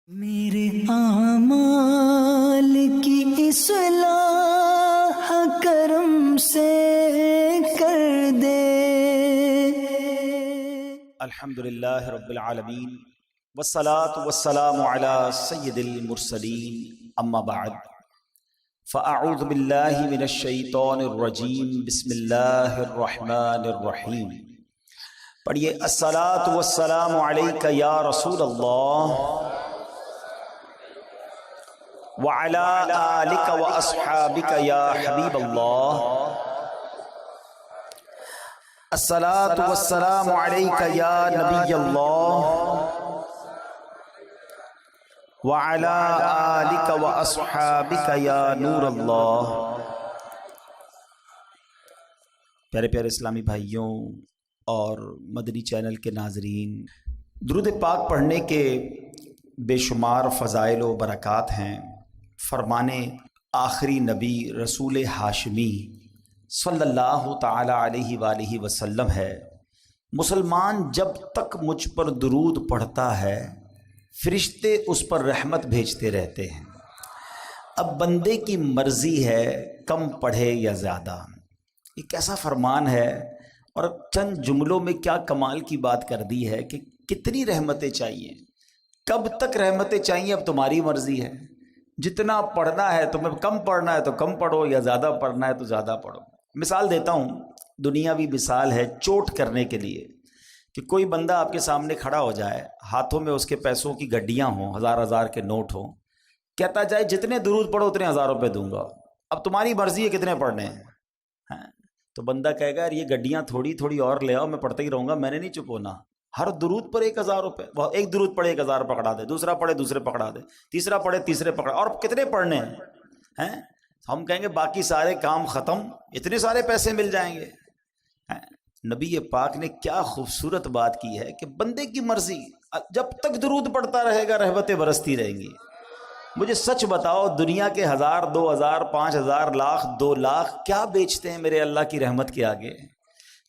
میرے اعمال کی اصلاح کرم سے کر دے۔ الحمدللہ رب العالمین والصلاة والسلام علی سید المرسلین، اما بعد فاعوذ باللہ من الشیطان الرجیم، بسم اللہ الرحمن الرحیم۔ پڑھیے، الصلاة والسلام علیک یا رسول اللہ وعلی آلک واصحابک یا حبیب اللہ۔ الصلاة والسلام علیک یا نبی اللہ وعلی آلک واصحابک یا نور اللہ۔ پیارے پیارے اسلامی بھائیوں اور مدنی چینل کے ناظرین، درود پاک پڑھنے کے بے شمار فضائل و برکات ہیں۔ فرمانے آخری نبی رسول ہاشمی صلی اللہ تعالی علیہ وآلہ وسلم ہے، مسلمان جب تک مجھ پر درود پڑھتا ہے فرشتے اس پر رحمت بھیجتے رہتے ہیں۔ اب بندے کی مرضی ہے کم پڑھے یا زیادہ۔ یہ کیسا فرمان ہے، اور چند جملوں میں کیا کمال کی بات کر دی ہے کہ کتنی رحمتیں چاہیے، کب تک رحمتیں چاہیے، اب تمہاری مرضی ہے۔ جتنا پڑھنا ہے تمہیں کم پڑھنا ہے تو کم پڑھو، یا زیادہ پڑھنا ہے تو زیادہ پڑھو۔ مثال دیتا ہوں، دنیاوی مثال ہے چوٹ کرنے کے لیے، کہ کوئی بندہ آپ کے سامنے کھڑا ہو جائے، ہاتھوں میں اس کے پیسوں کی گڈیاں ہوں، ہزار ہزار کے نوٹ ہوں، کہتا جائے جتنے درود پڑھو اتنے 1000 روپے دوں گا، اب تمہاری مرضی ہے کتنے پڑھنے ہیں۔ تو بندہ کہے گا یار یہ گڈیاں تھوڑی تھوڑی اور لے آؤ، میں پڑھتا ہی رہوں گا، میں نے نہیں چپ ہونا۔ ہر درود پر 1000 روپے، وہ ایک درود پڑھے 1000 پکڑا دے، دوسرا پڑھے دوسرے پکڑا دے، تیسرا پڑھے تیسرے پکڑا، اور کتنے پڑھنے ہیں؟ ہم کہیں گے باقی سارے کام ختم، اتنے سارے پیسے مل جائیں گے۔ نبی پاک نے کیا خوبصورت بات کی ہے کہ بندے کی مرضی، جب تک درود پڑھتا رہے گا رحمتیں برستی رہیں گی۔ مجھے سچ بتاؤ، دنیا کے 1000 2000 5000 لاکھ 2 لاکھ کیا بیچتے ہیں میرے اللہ کی رحمت کے آگے؟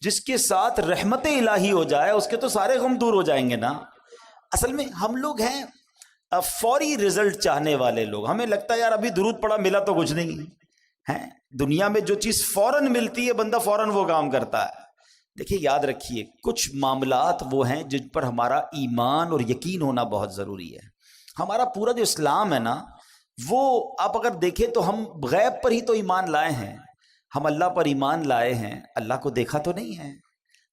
جس کے ساتھ رحمت الہی ہو جائے اس کے تو سارے غم دور ہو جائیں گے نا۔ اصل میں ہم لوگ ہیں فوری رزلٹ چاہنے والے لوگ، ہمیں لگتا ہے یار ابھی درود پڑھا ملا تو کچھ نہیں ہے۔ دنیا میں جو چیز فوراً ملتی ہے بندہ فوراً وہ کام کرتا ہے۔ دیکھیے، یاد رکھیے، کچھ معاملات وہ ہیں جن پر ہمارا ایمان اور یقین ہونا بہت ضروری ہے۔ ہمارا پورا جو اسلام ہے نا، وہ آپ اگر دیکھیں تو ہم غیب پر ہی تو ایمان لائے ہیں۔ ہم اللہ پر ایمان لائے ہیں، اللہ کو دیکھا تو نہیں ہے۔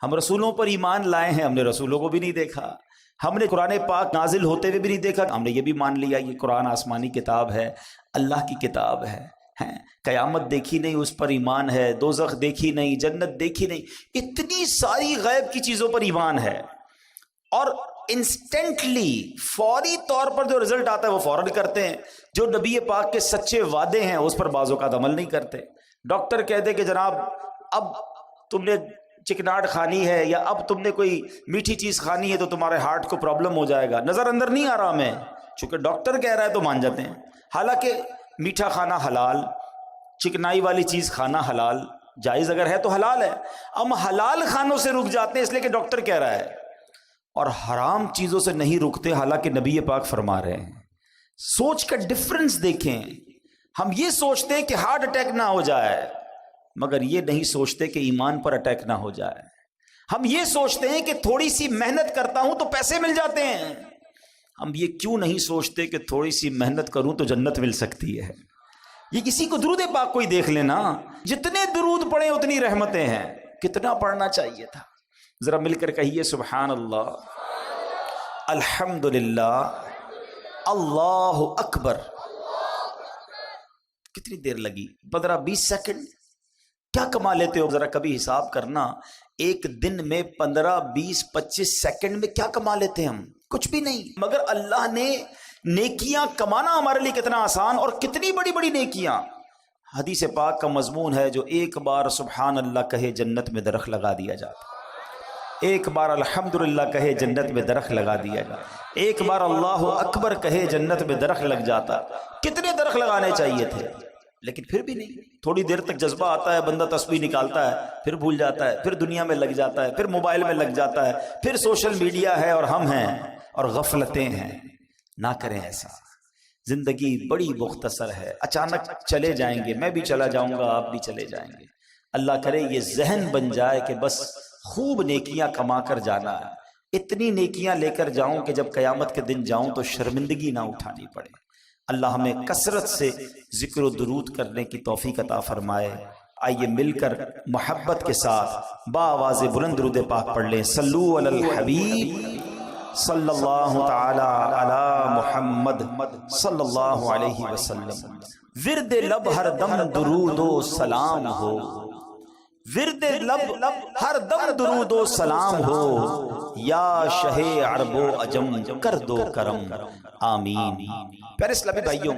ہم رسولوں پر ایمان لائے ہیں، ہم نے رسولوں کو بھی نہیں دیکھا۔ ہم نے قرآن پاک نازل ہوتے ہوئے بھی نہیں دیکھا، ہم نے یہ بھی مان لیا یہ قرآن آسمانی کتاب ہے، اللہ کی کتاب ہے۔ قیامت دیکھی نہیں، اس پر ایمان ہے۔ دوزخ دیکھی نہیں، جنت دیکھی نہیں، اتنی ساری غیب کی چیزوں پر ایمان ہے۔ اور انسٹنٹلی فوری طور پر جو رزلٹ آتا ہے وہ فوراً کرتے ہیں۔ جو نبی پاک کے سچے وعدے ہیں اس پر بعض اوقات عمل نہیں کرتے۔ ڈاکٹر کہتے کہ جناب اب تم نے چکناٹ کھانی ہے، یا اب تم نے کوئی میٹھی چیز کھانی ہے تو تمہارے ہارٹ کو پرابلم ہو جائے گا، نظر اندر نہیں آ رہا ہمیں، چونکہ ڈاکٹر کہہ رہا ہے تو مان جاتے ہیں۔ حالانکہ میٹھا کھانا حلال، چکنائی والی چیز کھانا حلال، جائز اگر ہے تو حلال ہے۔ ہم حلال کھانوں سے رک جاتے ہیں اس لیے کہ ڈاکٹر کہہ رہا ہے، اور حرام چیزوں سے نہیں رکتے حالانکہ نبی پاک فرما رہے ہیں۔ سوچ کا ڈفرنس دیکھیں۔ ہم یہ سوچتے ہیں کہ ہارٹ اٹیک نہ ہو جائے، مگر یہ نہیں سوچتے کہ ایمان پر اٹیک نہ ہو جائے۔ ہم یہ سوچتے ہیں کہ تھوڑی سی محنت کرتا ہوں تو پیسے مل جاتے ہیں، ہم یہ کیوں نہیں سوچتے کہ تھوڑی سی محنت کروں تو جنت مل سکتی ہے۔ یہ کسی کو درود پاک کوئی دیکھ لینا، جتنے درود پڑھیں اتنی رحمتیں ہیں۔ کتنا پڑھنا چاہیے تھا؟ ذرا مل کر کہیے سبحان اللہ، الحمدللہ، اللہ اکبر۔ کتنی دیر لگی؟ 15-20 سیکنڈ؟ کیا کما لیتے ہو؟ ذرا کبھی حساب کرنا، ایک دن میں 15-20-25 سیکنڈ میں کیا کما لیتے ہیں ہم؟ کچھ بھی نہیں۔ مگر اللہ نے نیکیاں کمانا ہمارے لیے کتنا آسان، اور کتنی بڑی بڑی نیکیاں۔ حدیث پاک کا مضمون ہے جو ایک بار سبحان اللہ کہے جنت میں درخت لگا دیا جاتا، ایک بار الحمدللہ کہے جنت میں درخت لگا دیا جاتا، ایک بار اللہ اکبر کہے جنت میں درخت لگ جاتا۔ کتنے درخت لگانے چاہیے تھے، لیکن پھر بھی نہیں۔ تھوڑی دیر تک جذبہ آتا ہے، بندہ تسبیح نکالتا ہے، پھر بھول جاتا ہے، پھر دنیا میں لگ جاتا ہے، پھر موبائل میں لگ جاتا ہے، پھر سوشل میڈیا ہے اور ہم ہیں اور غفلتیں ہیں۔ نہ کریں ایسا. زندگی بڑی مختصر ہے، اچانک چلے جائیں گے، میں بھی چلا جاؤں گا، آپ بھی چلے جائیں گے. اللہ کرے یہ ذہن بن جائے کہ بس خوب نیکیاں کما کر جانا ہے، اتنی نیکیاں لے کر جاؤں کہ جب قیامت کے دن جاؤں تو شرمندگی نہ اٹھانی پڑے. اللہ ہمیں کثرت سے ذکر و درود کرنے کی توفیق عطا فرمائے. آئیے مل کر محبت کے ساتھ بآواز بلند درود پاک پڑھ لیں. صلو علی الحبیب صلی اللہ تعالی علی محمد صلی اللہ علیہ وسلم. ورد لب ہر دم درود و سلام ہو، ورد لب ہر دم درود و سلام ہو، یا شہ عرب و عجم کر دو کرم آمین. پیارے اسلامی بھائیوں،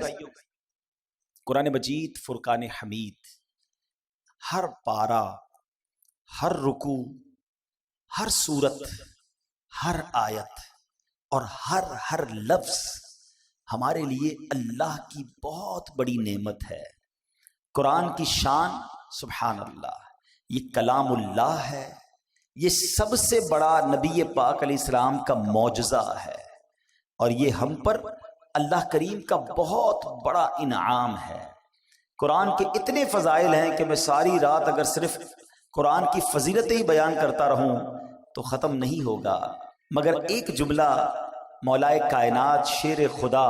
قرآن مجید فرقان حمید ہر پارہ، ہر رکوع، ہر سورت، ہر آیت اور ہر لفظ ہمارے لیے اللہ کی بہت بڑی نعمت ہے. قرآن کی شان سبحان اللہ، یہ کلام اللہ ہے، یہ سب سے بڑا نبی پاک علیہ السلام کا معجزہ ہے، اور یہ ہم پر اللہ کریم کا بہت بڑا انعام ہے. قرآن کے اتنے فضائل ہیں کہ میں ساری رات اگر صرف قرآن کی فضیلتیں ہی بیان کرتا رہوں تو ختم نہیں ہوگا. مگر ایک جملہ مولائے کائنات شیر خدا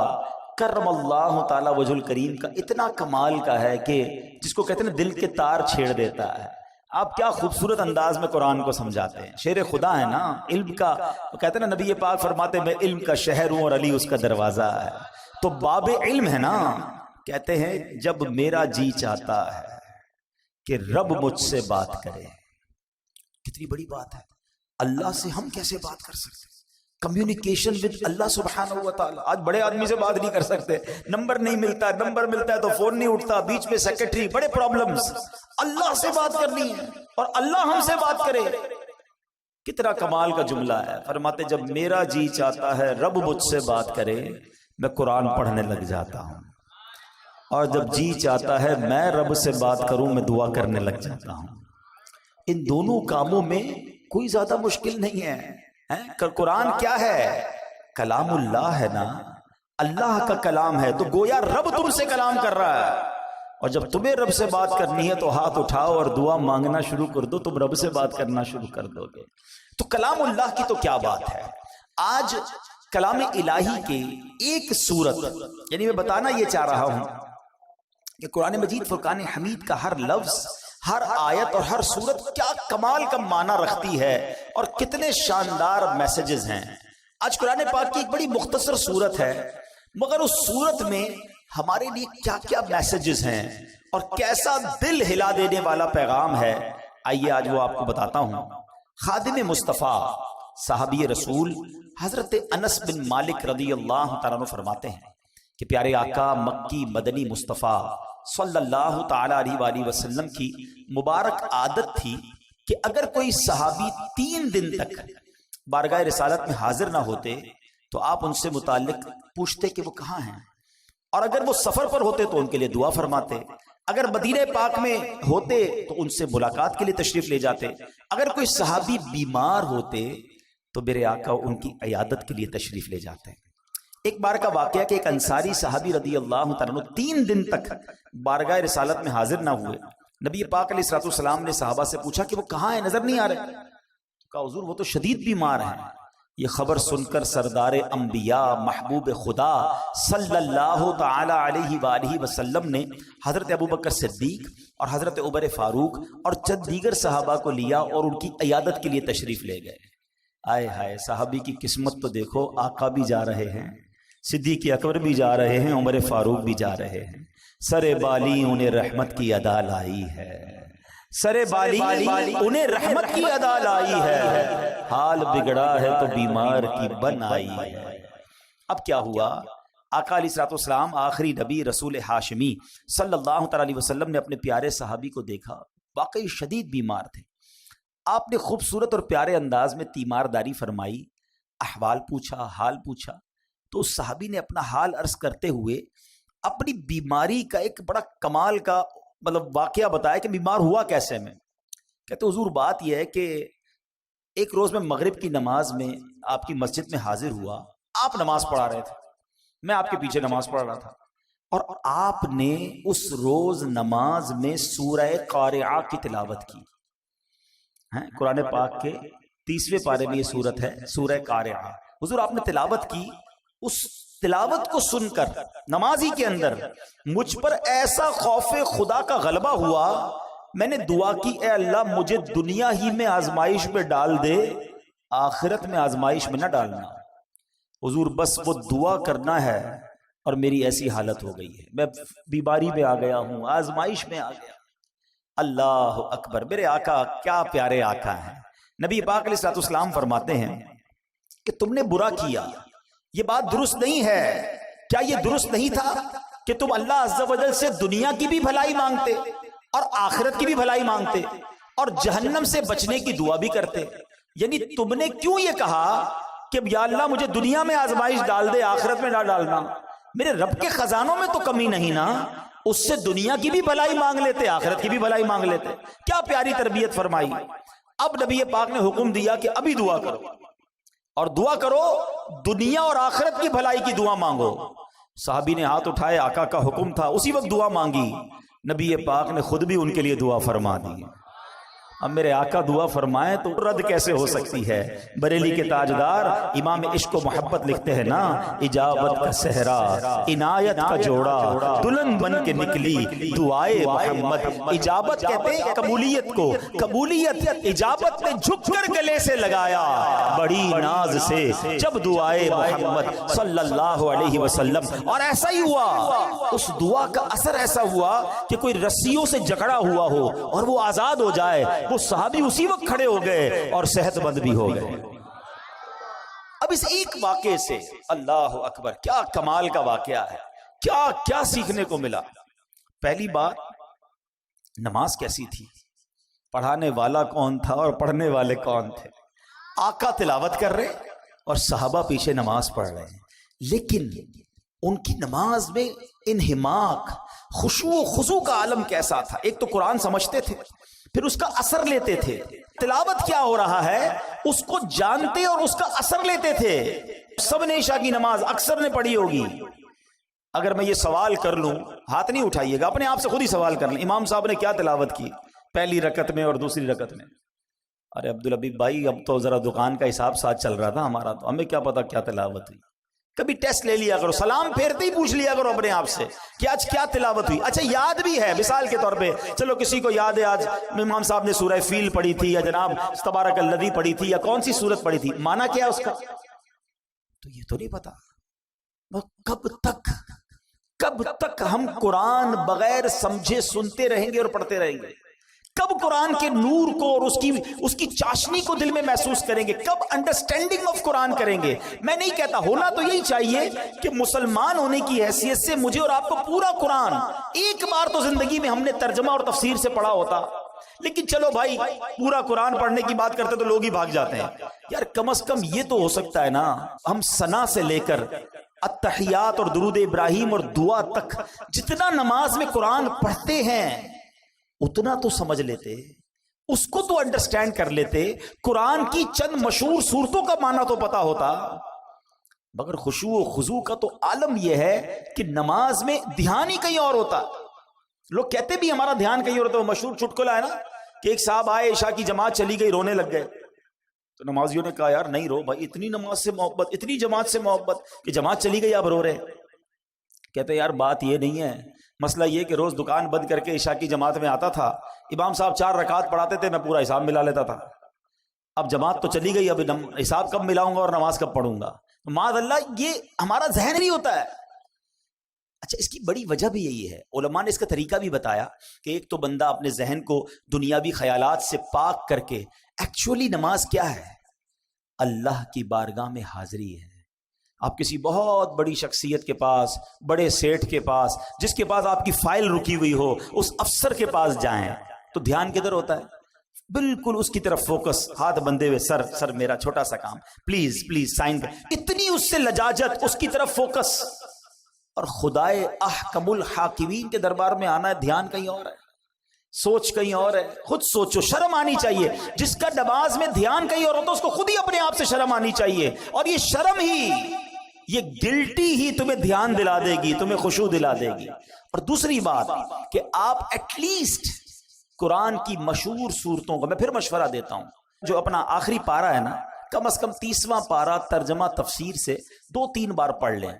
کرم اللہ تعالی وجہ الکریم کا اتنا کمال کا ہے کہ جس کو کہتے ہیں دل کے تار چھیڑ دیتا ہے. آپ کیا خوبصورت انداز میں قرآن کو سمجھاتے ہیں. شیر خدا ہے نا، علم کا. کہتے ہیں نا نبی پاک فرماتے میں علم کا شہر ہوں اور علی اس کا دروازہ ہے. تو باب علم ہے نا. کہتے ہیں جب میرا جی چاہتا ہے کہ رب مجھ سے بات کرے. کتنی بڑی بات ہے. اللہ سے ہم کیسے بات کر سکتے؟ کمیونیکیشن ود اللہ سبحانہ و تعالی. آج بڑے آدمی سے بات نہیں کر سکتے، نمبر نہیں ملتا، نمبر ملتا ہے تو فون نہیں اٹھتا، بیچ میں سیکرٹری، بڑے پرابلمز. اللہ سے بات کرنی ہے اور اللہ ہم سے بات کرے. کتنا کمال کا جملہ ہے. فرماتے جب میرا جی چاہتا ہے رب مجھ سے بات کرے، میں قرآن پڑھنے لگ جاتا ہوں، اور جب جی چاہتا ہے میں رب سے بات کروں، میں دعا کرنے لگ جاتا ہوں. ان دونوں کاموں میں کوئی زیادہ مشکل نہیں ہے. قرآن کیا ہے؟ کلام اللہ ہے نا، اللہ کا کلام ہے، تو گویا رب تم سے کلام کر رہا ہے. اور جب تمہیں رب سے بات کرنی ہے تو ہاتھ اٹھاؤ اور دعا مانگنا شروع کر دو، تم رب سے بات کرنا شروع کر دو گے. تو کلام اللہ کی تو کیا بات ہے. آج کلام الہی کی ایک صورت، یعنی میں بتانا یہ چاہ رہا ہوں کہ قرآن مجید فرقان حمید کا ہر لفظ، ہر آیت اور ہر صورت کیا کمال کا معنی رکھتی ہے اور کتنے شاندار میسیجز ہیں. آج قرآن پاک کی ایک بڑی مختصر صورت ہے، مگر اس صورت میں ہمارے لیے کیا کیا میسیجز ہیں اور کیسا دل ہلا دینے والا پیغام ہے. آئیے آج وہ آپ کو بتاتا ہوں. خادم مصطفیٰ صحابی رسول حضرت انس بن مالک رضی اللہ تعالیٰ عنہ فرماتے ہیں کہ پیارے آقا مکی مدنی مصطفیٰ صلی اللہ تعالی علیہ وآلہ وسلم کی مبارک عادت تھی کہ اگر کوئی صحابی 3 دن تک بارگاہ رسالت میں حاضر نہ ہوتے تو آپ ان سے متعلق پوچھتے کہ وہ کہاں ہیں، اور اگر وہ سفر پر ہوتے تو ان کے لیے دعا فرماتے، اگر مدینہ پاک میں ہوتے تو ان سے ملاقات کے لیے تشریف لے جاتے، اگر کوئی صحابی بیمار ہوتے تو میرے آقا ان کی عیادت کے لیے تشریف لے جاتے. ایک بار کا واقعہ کہ ایک انصاری صحابی رضی اللہ تعالیٰ عنہ 3 دن تک بارگاہ رسالت میں حاضر نہ ہوئے. نبی پاک علیہ الصلوۃ والسلام نے صحابہ سے پوچھا کہ وہ کہاں ہیں، نظر نہیں آ رہے. کہا حضور وہ تو شدید بیمار ہیں. یہ خبر سن کر سردار انبیاء محبوب خدا صلی اللہ تعالی علیہ وآلہ وسلم نے حضرت ابوبکر صدیق اور حضرت عمر فاروق اور چند دیگر صحابہ کو لیا اور ان کی عیادت کے لیے تشریف لے گئے. آئے ہائے، صحابی کی قسمت تو دیکھو، آقا بھی جا رہے ہیں، صدیق اکبر بھی جا رہے ہیں، عمر فاروق بھی جا رہے ہیں. سر بالی انہیں رحمت کی ادا لائی ہے، سر بالی انہیں رحمت کی ادا لائی ہے، حال بگڑا ہے تو بیمار کی بن آئی ہے. اب کیا ہوا؟ آقا علیہ الصلوۃ والسلام آخری نبی رسول ہاشمی صلی اللہ تعالی علیہ وسلم نے اپنے پیارے صحابی کو دیکھا، واقعی شدید بیمار تھے. آپ نے خوبصورت اور پیارے انداز میں تیمارداری فرمائی، احوال پوچھا، حال پوچھا. تو اس صحابی نے اپنا حال عرض کرتے ہوئے اپنی بیماری کا ایک بڑا کمال کا واقعہ بتایا کہ بیمار ہوا کیسے میں. کہتے حضور بات یہ ہے کہ ایک روز میں مغرب کی نماز میں آپ کی مسجد میں حاضر ہوا، آپ نماز پڑھا رہے تھے. میں آپ کے پیچھے نماز پڑھ رہا تھا اور آپ نے اس روز نماز میں سورہ قارعہ کی تلاوت کی. قرآن پاک کے 30ویں پارے میں یہ سورت ہے سورہ قارعہ. حضور آپ نے تلاوت کی. اس تلاوت کو سن کر نمازی کے اندر مجھ پر ایسا خوف خدا کا غلبہ ہوا, میں نے دعا کی اے اللہ مجھے دنیا ہی میں آزمائش میں ڈال دے, آخرت میں آزمائش میں نہ ڈالنا. حضور بس وہ دعا کرنا ہے اور میری ایسی حالت ہو گئی ہے, میں بیماری میں آ گیا ہوں, آزمائش میں آ گیا. اللہ اکبر. میرے آقا کیا پیارے آقا ہیں. نبی پاک علیہ الصلوۃ والسلام فرماتے ہیں کہ تم نے برا کیا, یہ بات درست نہیں ہے. کیا یہ درست نہیں تھا کہ تم اللہ عز و جل سے دنیا کی بھی بھلائی مانگتے اور آخرت کی بھی بھلائی مانگتے اور جہنم سے بچنے کی دعا بھی کرتے؟ یعنی تم نے کیوں یہ کہا کہ یا اللہ مجھے دنیا میں آزمائش ڈال دے, آخرت میں نہ ڈالنا؟ میرے رب کے خزانوں میں تو کمی نہیں نا, اس سے دنیا کی بھی بھلائی مانگ لیتے, آخرت کی بھی بھلائی مانگ لیتے. کیا پیاری تربیت فرمائی. اب نبی پاک نے حکم دیا کہ ابھی دعا کرو اور دعا کرو دنیا اور آخرت کی بھلائی کی دعا مانگو. صحابی نے ہاتھ اٹھائے, آقا کا حکم تھا, اسی وقت دعا مانگی. نبی پاک نے خود بھی ان کے لیے دعا فرما دی. اب میرے آقا دعا فرمائے تو رد کیسے ہو سکتی ہے؟ بریلی کے تاجدار امام عشق و محبت لکھتے ہیں نا, اجابت کا صحرا عنایت کا جوڑا دلہن بن کے نکلی دعائے محمد. اجابت کہتے ہیں قبولیت کو, قبولیت اجابت نے جھک کر گلے سے لگایا بڑی ناز سے جب دعائے محمد صلی اللہ علیہ وسلم. اور ایسا ہی ہوا, اس دعا کا اثر ایسا ہوا کہ کوئی رسیوں سے جکڑا ہوا ہو اور وہ آزاد ہو جائے, وہ صحابی اسی وقت کھڑے ہو گئے اور صحت مند بھی ہو گئے. اب اس ایک واقعے سے اللہ اکبر کیا کمال کا واقعہ ہے, کیا کیا سیکھنے کو ملا. پہلی بات نماز کیسی تھی, پڑھانے والا کون تھا اور پڑھنے والے کون تھے. آقا تلاوت کر رہے اور صحابہ پیچھے نماز پڑھ رہے ہیں, لیکن ان کی نماز میں انہماک خشوع و خضوع کا عالم کیسا تھا. ایک تو قرآن سمجھتے تھے, پھر اس کا اثر لیتے تھے. تلاوت کیا ہو رہا ہے اس کو جانتے اور اس کا اثر لیتے تھے. سب نے عشاء کی نماز اکثر نے پڑھی ہوگی. اگر میں یہ سوال کر لوں, ہاتھ نہیں اٹھائیے گا, اپنے آپ سے خود ہی سوال کر لیں, امام صاحب نے کیا تلاوت کی پہلی رکعت میں اور دوسری رکعت میں؟ ارے عبدالحبیب بھائی اب تو ذرا دکان کا حساب ساتھ چل رہا تھا ہمارا, تو ہمیں کیا پتا کیا تلاوت ہوئی. کبھی ٹیسٹ لے لیا کرو, سلام پھیرتے ہی پوچھ لیا کرو اپنے آپ سے کہ آج کیا تلاوت ہوئی. اچھا یاد بھی ہے, مثال کے طور پہ چلو کسی کو یاد ہے آج امام صاحب نے سورہ فیل پڑھی تھی یا جناب تبارک الذی پڑھی تھی یا کون سی سورت پڑھی تھی, معنی کیا ہے اس کا؟ تو یہ تو نہیں پتا. کب تک ہم قرآن بغیر سمجھے سنتے رہیں گے اور پڑھتے رہیں گے؟ کب قرآن کے نور کو اور اس کی چاشنی کو دل میں محسوس کریں گے؟ کب انڈرسٹینڈنگ آف قرآن کریں گے؟ میں نہیں کہتا, ہونا تو یہی چاہیے کہ مسلمان ہونے کی حیثیت سے مجھے اور آپ کو پورا قرآن ایک بار تو زندگی میں ہم نے ترجمہ اور تفسیر سے پڑھا ہوتا. لیکن چلو بھائی پورا قرآن پڑھنے کی بات کرتے تو لوگ ہی بھاگ جاتے ہیں. یار کم از کم یہ تو ہو سکتا ہے نا, ہم ثنا سے لے کر التحیات اور درود ابراہیم اور دعا تک جتنا نماز میں قرآن پڑھتے ہیں اتنا تو سمجھ لیتے, اس کو تو انڈرسٹینڈ کر لیتے. قرآن کی چند مشہور صورتوں کا معنی تو پتا ہوتا. مگر خشوع و خضوع کا تو عالم یہ ہے کہ نماز میں دھیان ہی کہیں اور ہوتا. لوگ کہتے بھی ہمارا دھیان کہیں اور ہوتا. وہ مشہور چٹکلا ہے نا کہ ایک صاحب آئے, عشاء کی جماعت چلی گئی, رونے لگ گئے. تو نمازیوں نے کہا یار نہیں رو بھائی, اتنی نماز سے محبت, اتنی جماعت سے محبت کہ جماعت چلی گئی اب رو رہے. کہتے یار بات یہ نہیں ہے, مسئلہ یہ کہ روز دکان بند کر کے عشاء کی جماعت میں آتا تھا, امام صاحب 4 رکعات پڑھاتے تھے, میں پورا حساب ملا لیتا تھا. اب جماعت تو چلی گئی, اب حساب کب ملاؤں گا اور نماز کب پڑھوں گا؟ معاذ اللہ, یہ ہمارا ذہن نہیں ہوتا ہے. اچھا اس کی بڑی وجہ بھی یہی ہے, علماء نے اس کا طریقہ بھی بتایا کہ ایک تو بندہ اپنے ذہن کو دنیاوی خیالات سے پاک کر کے, ایکچولی نماز کیا ہے؟ اللہ کی بارگاہ میں حاضری ہے. آپ کسی بہت بڑی شخصیت کے پاس, بڑے سیٹھ کے پاس, جس کے پاس آپ کی فائل رکی ہوئی ہو, اس افسر کے پاس جائیں تو دھیان کدھر ہوتا ہے؟ بالکل اس کی طرف فوکس, ہاتھ بندھے ہوئے, سر میرا چھوٹا سا کام, پلیز سائن. اتنی اس سے لجاجت, اس کی طرف فوکس. اور خدائے احکم الحاکمین کے دربار میں آنا ہے, دھیان کہیں اور ہے, سوچ کہیں اور ہے. خود سوچو, شرم آنی چاہیے. جس کا نماز میں دھیان کہیں اور ہوتا ہے اس کو خود ہی اپنے آپ سے شرم آنی چاہیے. اور یہ یہ گلٹی ہی تمہیں دھیان دلا دے گی، تمہیں خشوع دلا دے گی۔ اور دوسری بات کہ آپ ایٹ لیسٹ قرآن کی مشہور صورتوں کو، میں پھر مشورہ دیتا ہوں، جو اپنا آخری پارہ ہے نا، کم از کم 30واں پارہ ترجمہ تفسیر سے 2-3 بار پڑھ لیں۔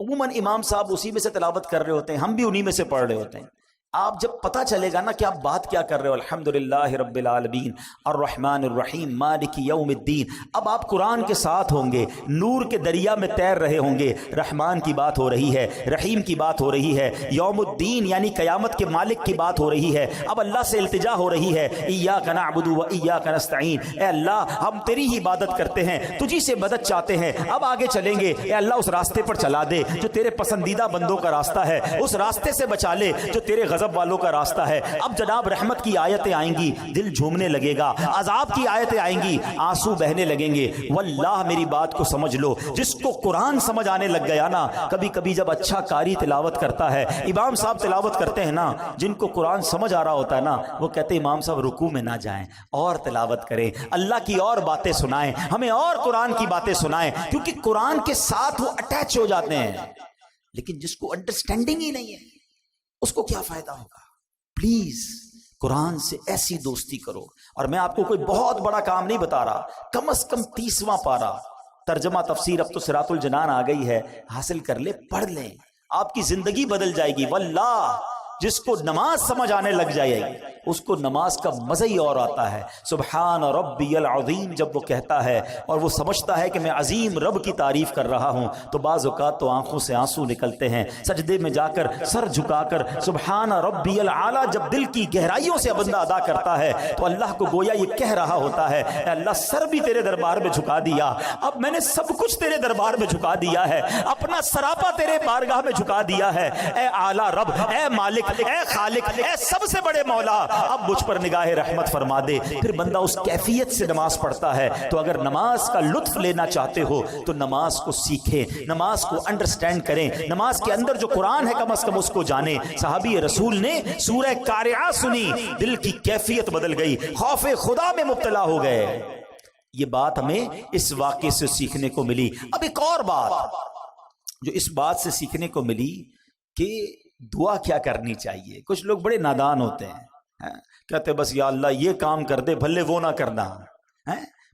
عموماً امام صاحب اسی میں سے تلاوت کر رہے ہوتے ہیں، ہم بھی انہی میں سے پڑھ رہے ہوتے ہیں۔ آپ جب پتہ چلے گا نا کہ آپ بات کیا کر رہے ہو، الحمدللہ رب العالمین الرحمن الرحیم مالک یوم الدین، اب آپ قرآن کے ساتھ ہوں گے، نور کے دریا میں تیر رہے ہوں گے، رحمان کی بات ہو رہی ہے، رحیم کی بات ہو رہی ہے، یوم الدین یعنی قیامت کے مالک کی بات ہو رہی ہے، اب اللہ سے التجا ہو رہی ہے، ایاک نعبد و ایاک نستعین، اے اللہ ہم تیری ہی عبادت کرتے ہیں، تجھی سے مدد چاہتے ہیں، اب آگے چلیں گے، اے اللہ اس راستے پر چلا دے جو تیرے پسندیدہ بندوں کا راستہ ہے، اس راستے سے بچا لے جو تیرے غضب والوں کا راستہ ہے۔ اب جناب رحمت کی آیتیں آئیں گی، دل جھومنے لگے گا، عذاب کی آیتیں آئیں گی، آنسو بہنے لگیں گے۔ واللہ میری بات کو سمجھ لو، جس کو قرآن سمجھ آنے لگ گیا نا، کبھی کبھی جب اچھا قاری تلاوت کرتا ہے، امام صاحب تلاوت کرتے ہیں نا، جن کو قرآن سمجھ آ رہا ہوتا ہے نا، وہ کہتے ہیں امام صاحب رکوع میں نہ جائیں، اور تلاوت کریں، اللہ کی اور باتیں سنائیں، ہمیں اور قرآن کی باتیں سنائیں، کیونکہ قرآن کے ساتھ وہ اٹیچ ہو جاتے ہیں۔ لیکن جس کو انڈرسٹینڈنگ ہی نہیں ہے، اس کو کیا فائدہ ہوگا؟ پلیز قرآن سے ایسی دوستی کرو۔ اور میں آپ کو کوئی بہت بڑا کام نہیں بتا رہا، کم از کم 30واں پارہ ترجمہ تفسیر، اب تو صراط الجنان آ گئی ہے، حاصل کر لے، پڑھ لیں، آپ کی زندگی بدل جائے گی۔ واللہ جس کو نماز سمجھ آنے لگ جائے گی، اس کو نماز کا مزہ ہی اور آتا ہے۔ سبحان ربی العظیم جب وہ کہتا ہے اور وہ سمجھتا ہے کہ میں عظیم رب کی تعریف کر رہا ہوں، تو بعض اوقات تو آنکھوں سے آنسو نکلتے ہیں، سجدے میں جا کر سر جھکا کر سبحان ربی العالی جب دل کی گہرائیوں سے بندہ ادا کرتا ہے، تو اللہ کو گویا یہ کہہ رہا ہوتا ہے، اے اللہ سر بھی تیرے دربار میں جھکا دیا، اب میں نے سب کچھ تیرے دربار میں جھکا دیا ہے، اپنا سراپا تیرے بارگاہ میں جھکا دیا ہے، اے اعلیٰ رب، اے مالک، اے خالق، اے سب سے بڑے مولا، اب مجھ پر نگاہ رحمت فرما دے۔ پھر بندہ اس کیفیت سے نماز پڑھتا ہے۔ تو اگر نماز کا لطف لینا چاہتے ہو تو نماز کو سیکھیں، نماز کو انڈرسٹینڈ کریں، نماز کے اندر جو قرآن ہے کم از کم اس کو جانیں۔ صحابی رسول نے سورہ قارعہ سنی، دل کی کیفیت بدل گئی، خوف خدا میں مبتلا ہو گئے۔ یہ بات ہمیں اس واقعے سے سیکھنے کو ملی۔ اب ایک اور بات جو اس بات سے سیکھنے کو ملی کہ دعا کیا کرنی چاہیے۔ کچھ لوگ بڑے نادان ہوتے ہیں، کہتے بس یا اللہ یہ کام کر دے بھلے وہ نہ کرنا،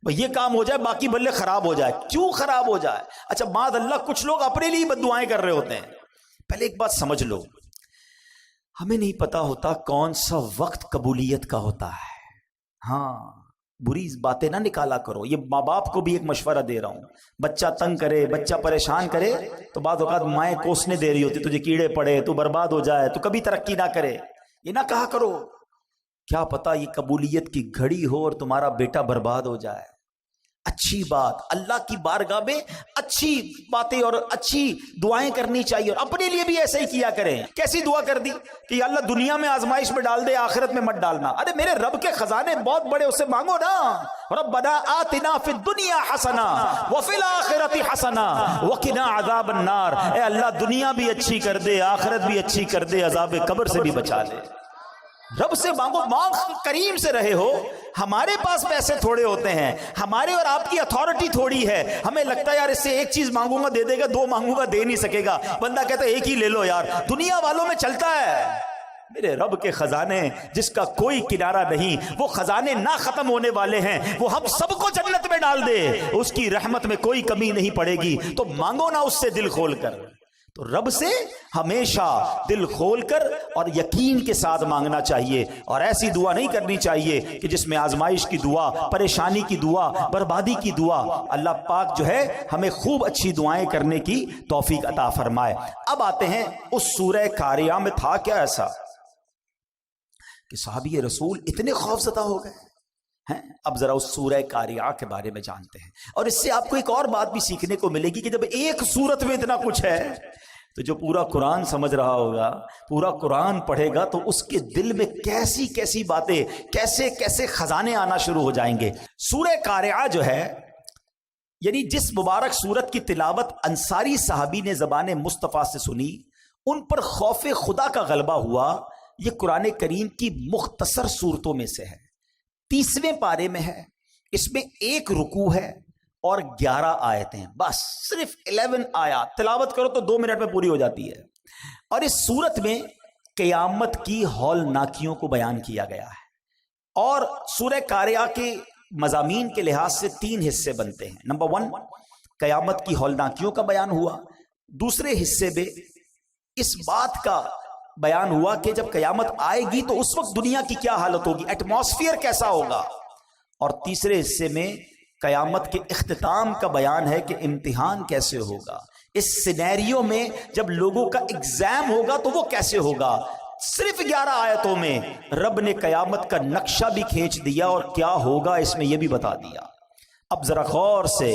بھئی یہ کام ہو جائے باقی بھلے خراب ہو جائے۔ کیوں خراب ہو جائے؟ اچھا معاذ اللہ کچھ لوگ اپنے لیے بد دعائیں کر رہے ہوتے ہیں۔ پہلے ایک بات سمجھ لو، ہمیں نہیں پتا ہوتا کون سا وقت قبولیت کا ہوتا ہے۔ ہاں بری باتیں نہ نکالا کرو، یہ ماں باپ کو بھی ایک مشورہ دے رہا ہوں۔ بچہ تنگ کرے، بچہ پریشان کرے تو بعض اوقات مائیں کوسنے دے رہی ہوتی، تجھے کیڑے پڑے، تو برباد ہو جائے، تو کبھی ترقی نہ کرے، یہ نہ کہا کرو۔ کیا پتا یہ قبولیت کی گھڑی ہو اور تمہارا بیٹا برباد ہو جائے۔ اچھی بات، اللہ کی بارگاہ میں اچھی باتیں اور اچھی دعائیں کرنی چاہیے، اور اپنے لیے بھی ایسے ہی کیا کریں۔ کیسی دعا کر دی کہ یا اللہ دنیا میں آزمائش میں ڈال دے، آخرت میں مت ڈالنا۔ ارے میرے رب کے خزانے بہت بڑے، اس سے مانگو نا، ربنا آتنا فی الدنیا حسنہ وفی الآخرۃ حسنہ وقنا عذاب النار، اے اللہ دنیا بھی اچھی کر دے، آخرت بھی اچھی کر دے، عذاب قبر سے بھی بچا لے۔ رب سے مانگو، مانگ کریم سے رہے ہو۔ ہمارے پاس پیسے تھوڑے ہوتے ہیں، ہمارے اور آپ کی اتھارٹی تھوڑی ہے، ہمیں لگتا ہے یار اس سے ایک چیز مانگوں گا دے دے گا، 2 مانگوں گا دے نہیں سکے گا۔ بندہ کہتا ہے ایک ہی لے لو یار، دنیا والوں میں چلتا ہے۔ میرے رب کے خزانے جس کا کوئی کنارہ نہیں، وہ خزانے نہ ختم ہونے والے ہیں، وہ ہم سب کو جنت میں ڈال دے، اس کی رحمت میں کوئی کمی نہیں پڑے گی۔ تو مانگو نا اس سے دل کھول کر۔ تو رب سے ہمیشہ دل کھول کر اور یقین کے ساتھ مانگنا چاہیے، اور ایسی دعا نہیں کرنی چاہیے کہ جس میں آزمائش کی دعا، پریشانی کی دعا، بربادی کی دعا۔ اللہ پاک جو ہے ہمیں خوب اچھی دعائیں کرنے کی توفیق عطا فرمائے۔ اب آتے ہیں اس سورہ قارعہ میں تھا کیا ایسا کہ صحابی رسول اتنے خوف زدہ ہو گئے۔ اب ذرا اس سورہ قارعہ کے بارے میں جانتے ہیں، اور اس سے آپ کو ایک اور بات بھی سیکھنے کو ملے گی کہ جب ایک سورت میں اتنا کچھ ہے تو جو پورا قرآن سمجھ رہا ہوگا، پورا قرآن پڑھے گا، تو اس کے دل میں کیسی کیسی باتیں، کیسے کیسے خزانے آنا شروع ہو جائیں گے۔ سورہ قارعہ جو ہے، یعنی جس مبارک سورت کی تلاوت انصاری صحابی نے زبان مصطفیٰ سے سنی، ان پر خوف خدا کا غلبہ ہوا۔ یہ قرآن کریم کی مختصر صورتوں میں سے ہے، 30ویں پارے میں ہے، اس میں 1 رکوع ہے اور 11 آیتیں، بس صرف 11 آیات تلاوت کرو تو 2 منٹ میں پوری ہو جاتی ہے. اور اس سورت میں قیامت کی ہولناکیوں کو بیان کیا گیا ہے. اور سورہ قاریہ کے مضامین کے لحاظ سے 3 حصے بنتے ہیں. نمبر 1 قیامت کی ہولناکیوں کا بیان ہوا. دوسرے حصے میں اس بات کا بیان ہوا کہ جب قیامت آئے گی تو اس وقت دنیا کی کیا حالت ہوگی، ایٹماسفیئر کیسا ہوگا. اور تیسرے حصے میں قیامت کے اختتام کا بیان ہے کہ امتحان کیسے ہوگا. اس سینیریو میں جب لوگوں کا ایگزام ہوگا تو وہ کیسے ہوگا. صرف 11 آیتوں میں رب نے قیامت کا نقشہ بھی کھینچ دیا اور کیا ہوگا اس میں یہ بھی بتا دیا. اب ذرا غور سے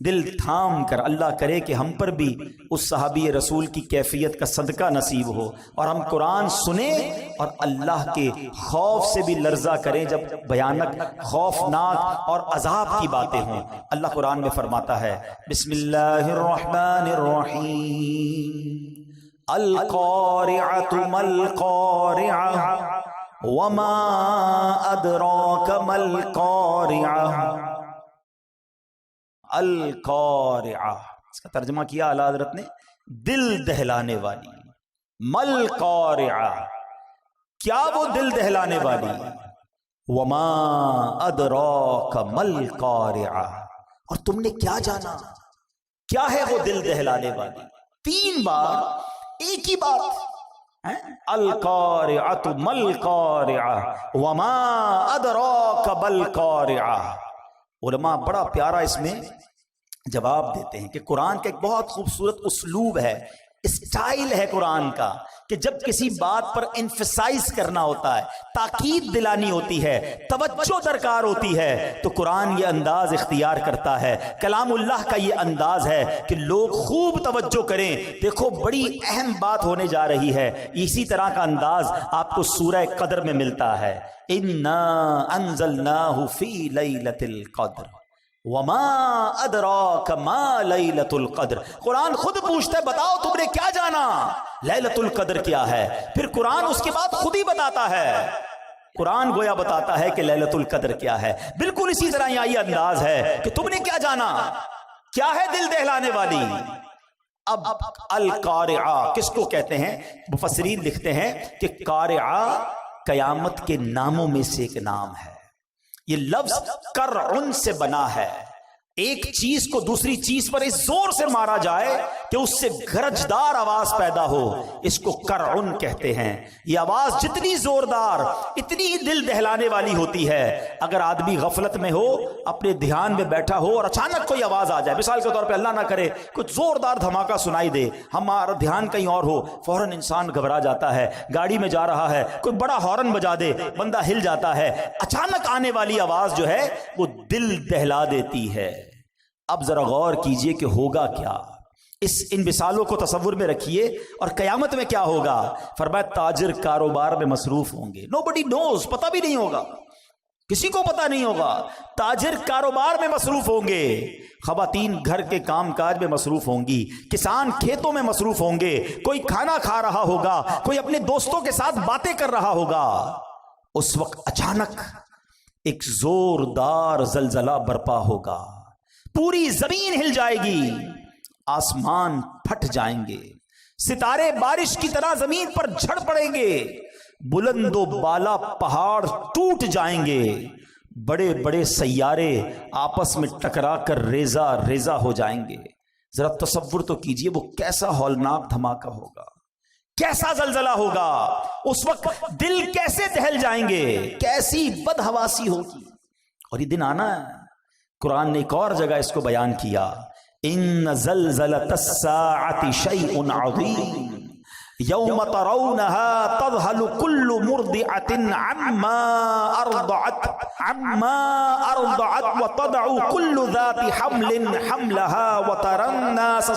دل تھام کر، اللہ کرے کہ ہم پر بھی اس صحابی رسول کی کیفیت کا صدقہ نصیب ہو اور ہم قرآن سنیں اور اللہ کے خوف سے بھی لرزہ کریں جب بھیانک، خوفناک اور عذاب کی باتیں ہوں. اللہ قرآن میں فرماتا ہے بسم اللہ الرحمن الرحیم القارعۃ ما القارعۃ وما ادراک ما القارعۃ. القارعہ اس کا ترجمہ کیا اعلیٰ حضرت نے دل دہلانے والی. مل قارعہ کیا وہ دل دہلانے والی. وما ادراک مل قارعہ اور تم نے کیا جانا کیا ہے وہ دل دہلانے والی. 3 بار ایک ہی بات. القارعۃ مل قارعہ وما ادراک مل قارعہ. علماء بڑا پیارا اس میں جواب دیتے ہیں کہ قرآن کا ایک بہت خوبصورت اسلوب ہے، اسٹائل ہے قرآن کا کہ جب کسی بات پر انفسائز کرنا ہوتا ہے، تاکید دلانی ہوتی ہے، توجہ درکار ہوتی ہے، تو قرآن یہ انداز اختیار کرتا ہے. کلام اللہ کا یہ انداز ہے کہ لوگ خوب توجہ کریں. دیکھو بڑی اہم بات ہونے جا رہی ہے. اسی طرح کا انداز آپ کو سورہ قدر میں ملتا ہے. اِنَّا أَنزَلْنَاهُ فِي لَيْلَةِ الْقَدْرِ وما ادراک ما لیلۃ القدر. قرآن خود پوچھتا ہے بتاؤ تم نے کیا جانا لیلۃ القدر کیا ہے. پھر قرآن اس کے بعد خود ہی بتاتا ہے. قرآن گویا بتاتا ہے کہ لیلۃ القدر کیا ہے. بالکل اسی طرح یہاں یہ انداز ہے کہ تم نے کیا جانا کیا ہے دل دہلانے والی. اب القارعہ کس کو کہتے ہیں؟ مفسرین لکھتے ہیں کہ قارعہ قیامت کے ناموں میں سے ایک نام ہے. یہ لفظ کرعن سے بنا ہے. ایک چیز کو دوسری چیز پر اس زور سے مارا جائے کہ اس سے گرجدار آواز پیدا ہو، اس کو کرعن کہتے ہیں. یہ آواز جتنی زوردار اتنی ہی دل دہلانے والی ہوتی ہے. اگر آدمی غفلت میں ہو، اپنے دھیان میں بیٹھا ہو اور اچانک کوئی آواز آ جائے، مثال کے طور پہ اللہ نہ کرے کچھ زوردار دھماکہ سنائی دے، ہمارا دھیان کہیں اور ہو، فوراً انسان گھبرا جاتا ہے. گاڑی میں جا رہا ہے، کوئی بڑا ہارن بجا دے، بندہ ہل جاتا ہے. اچانک آنے والی آواز جو ہے وہ دل دہلا دیتی ہے. اب ذرا غور کیجئے کہ ہوگا کیا. ان مثالوں کو تصور میں رکھیے اور قیامت میں کیا ہوگا. فرمایا تاجر کاروبار میں مصروف ہوں گے. nobody knows، پتہ بھی نہیں ہوگا، کسی کو پتہ نہیں ہوگا. تاجر کاروبار میں مصروف ہوں گے، خواتین گھر کے کام کاج میں مصروف ہوں گی، کسان کھیتوں میں مصروف ہوں گے، کوئی کھانا کھا رہا ہوگا، کوئی اپنے دوستوں کے ساتھ باتیں کر رہا ہوگا. اس وقت اچانک ایک زوردار زلزلہ برپا ہوگا. پوری زمین ہل جائے گی، آسمان پھٹ جائیں گے، ستارے بارش کی طرح زمین پر جھڑ پڑیں گے، بلند و بالا پہاڑ ٹوٹ جائیں گے، بڑے بڑے سیارے آپس میں ٹکرا کر ریزہ ریزہ ہو جائیں گے. ذرا تصور تو کیجئے وہ کیسا ہولناک دھماکہ ہوگا، کیسا زلزلہ ہوگا. اس وقت دل کیسے دہل جائیں گے، کیسی بدحواسی ہوگی. اور یہ دن آنا ہے. قرآن نے ایک اور جگہ اس کو بیان کیا، ان زلزلۃ الساعۃ شیء عظیم یوم ترونها تذہل کل مرضعۃ عما ارضعت وتضع کل ذات حمل حملها وترى الناس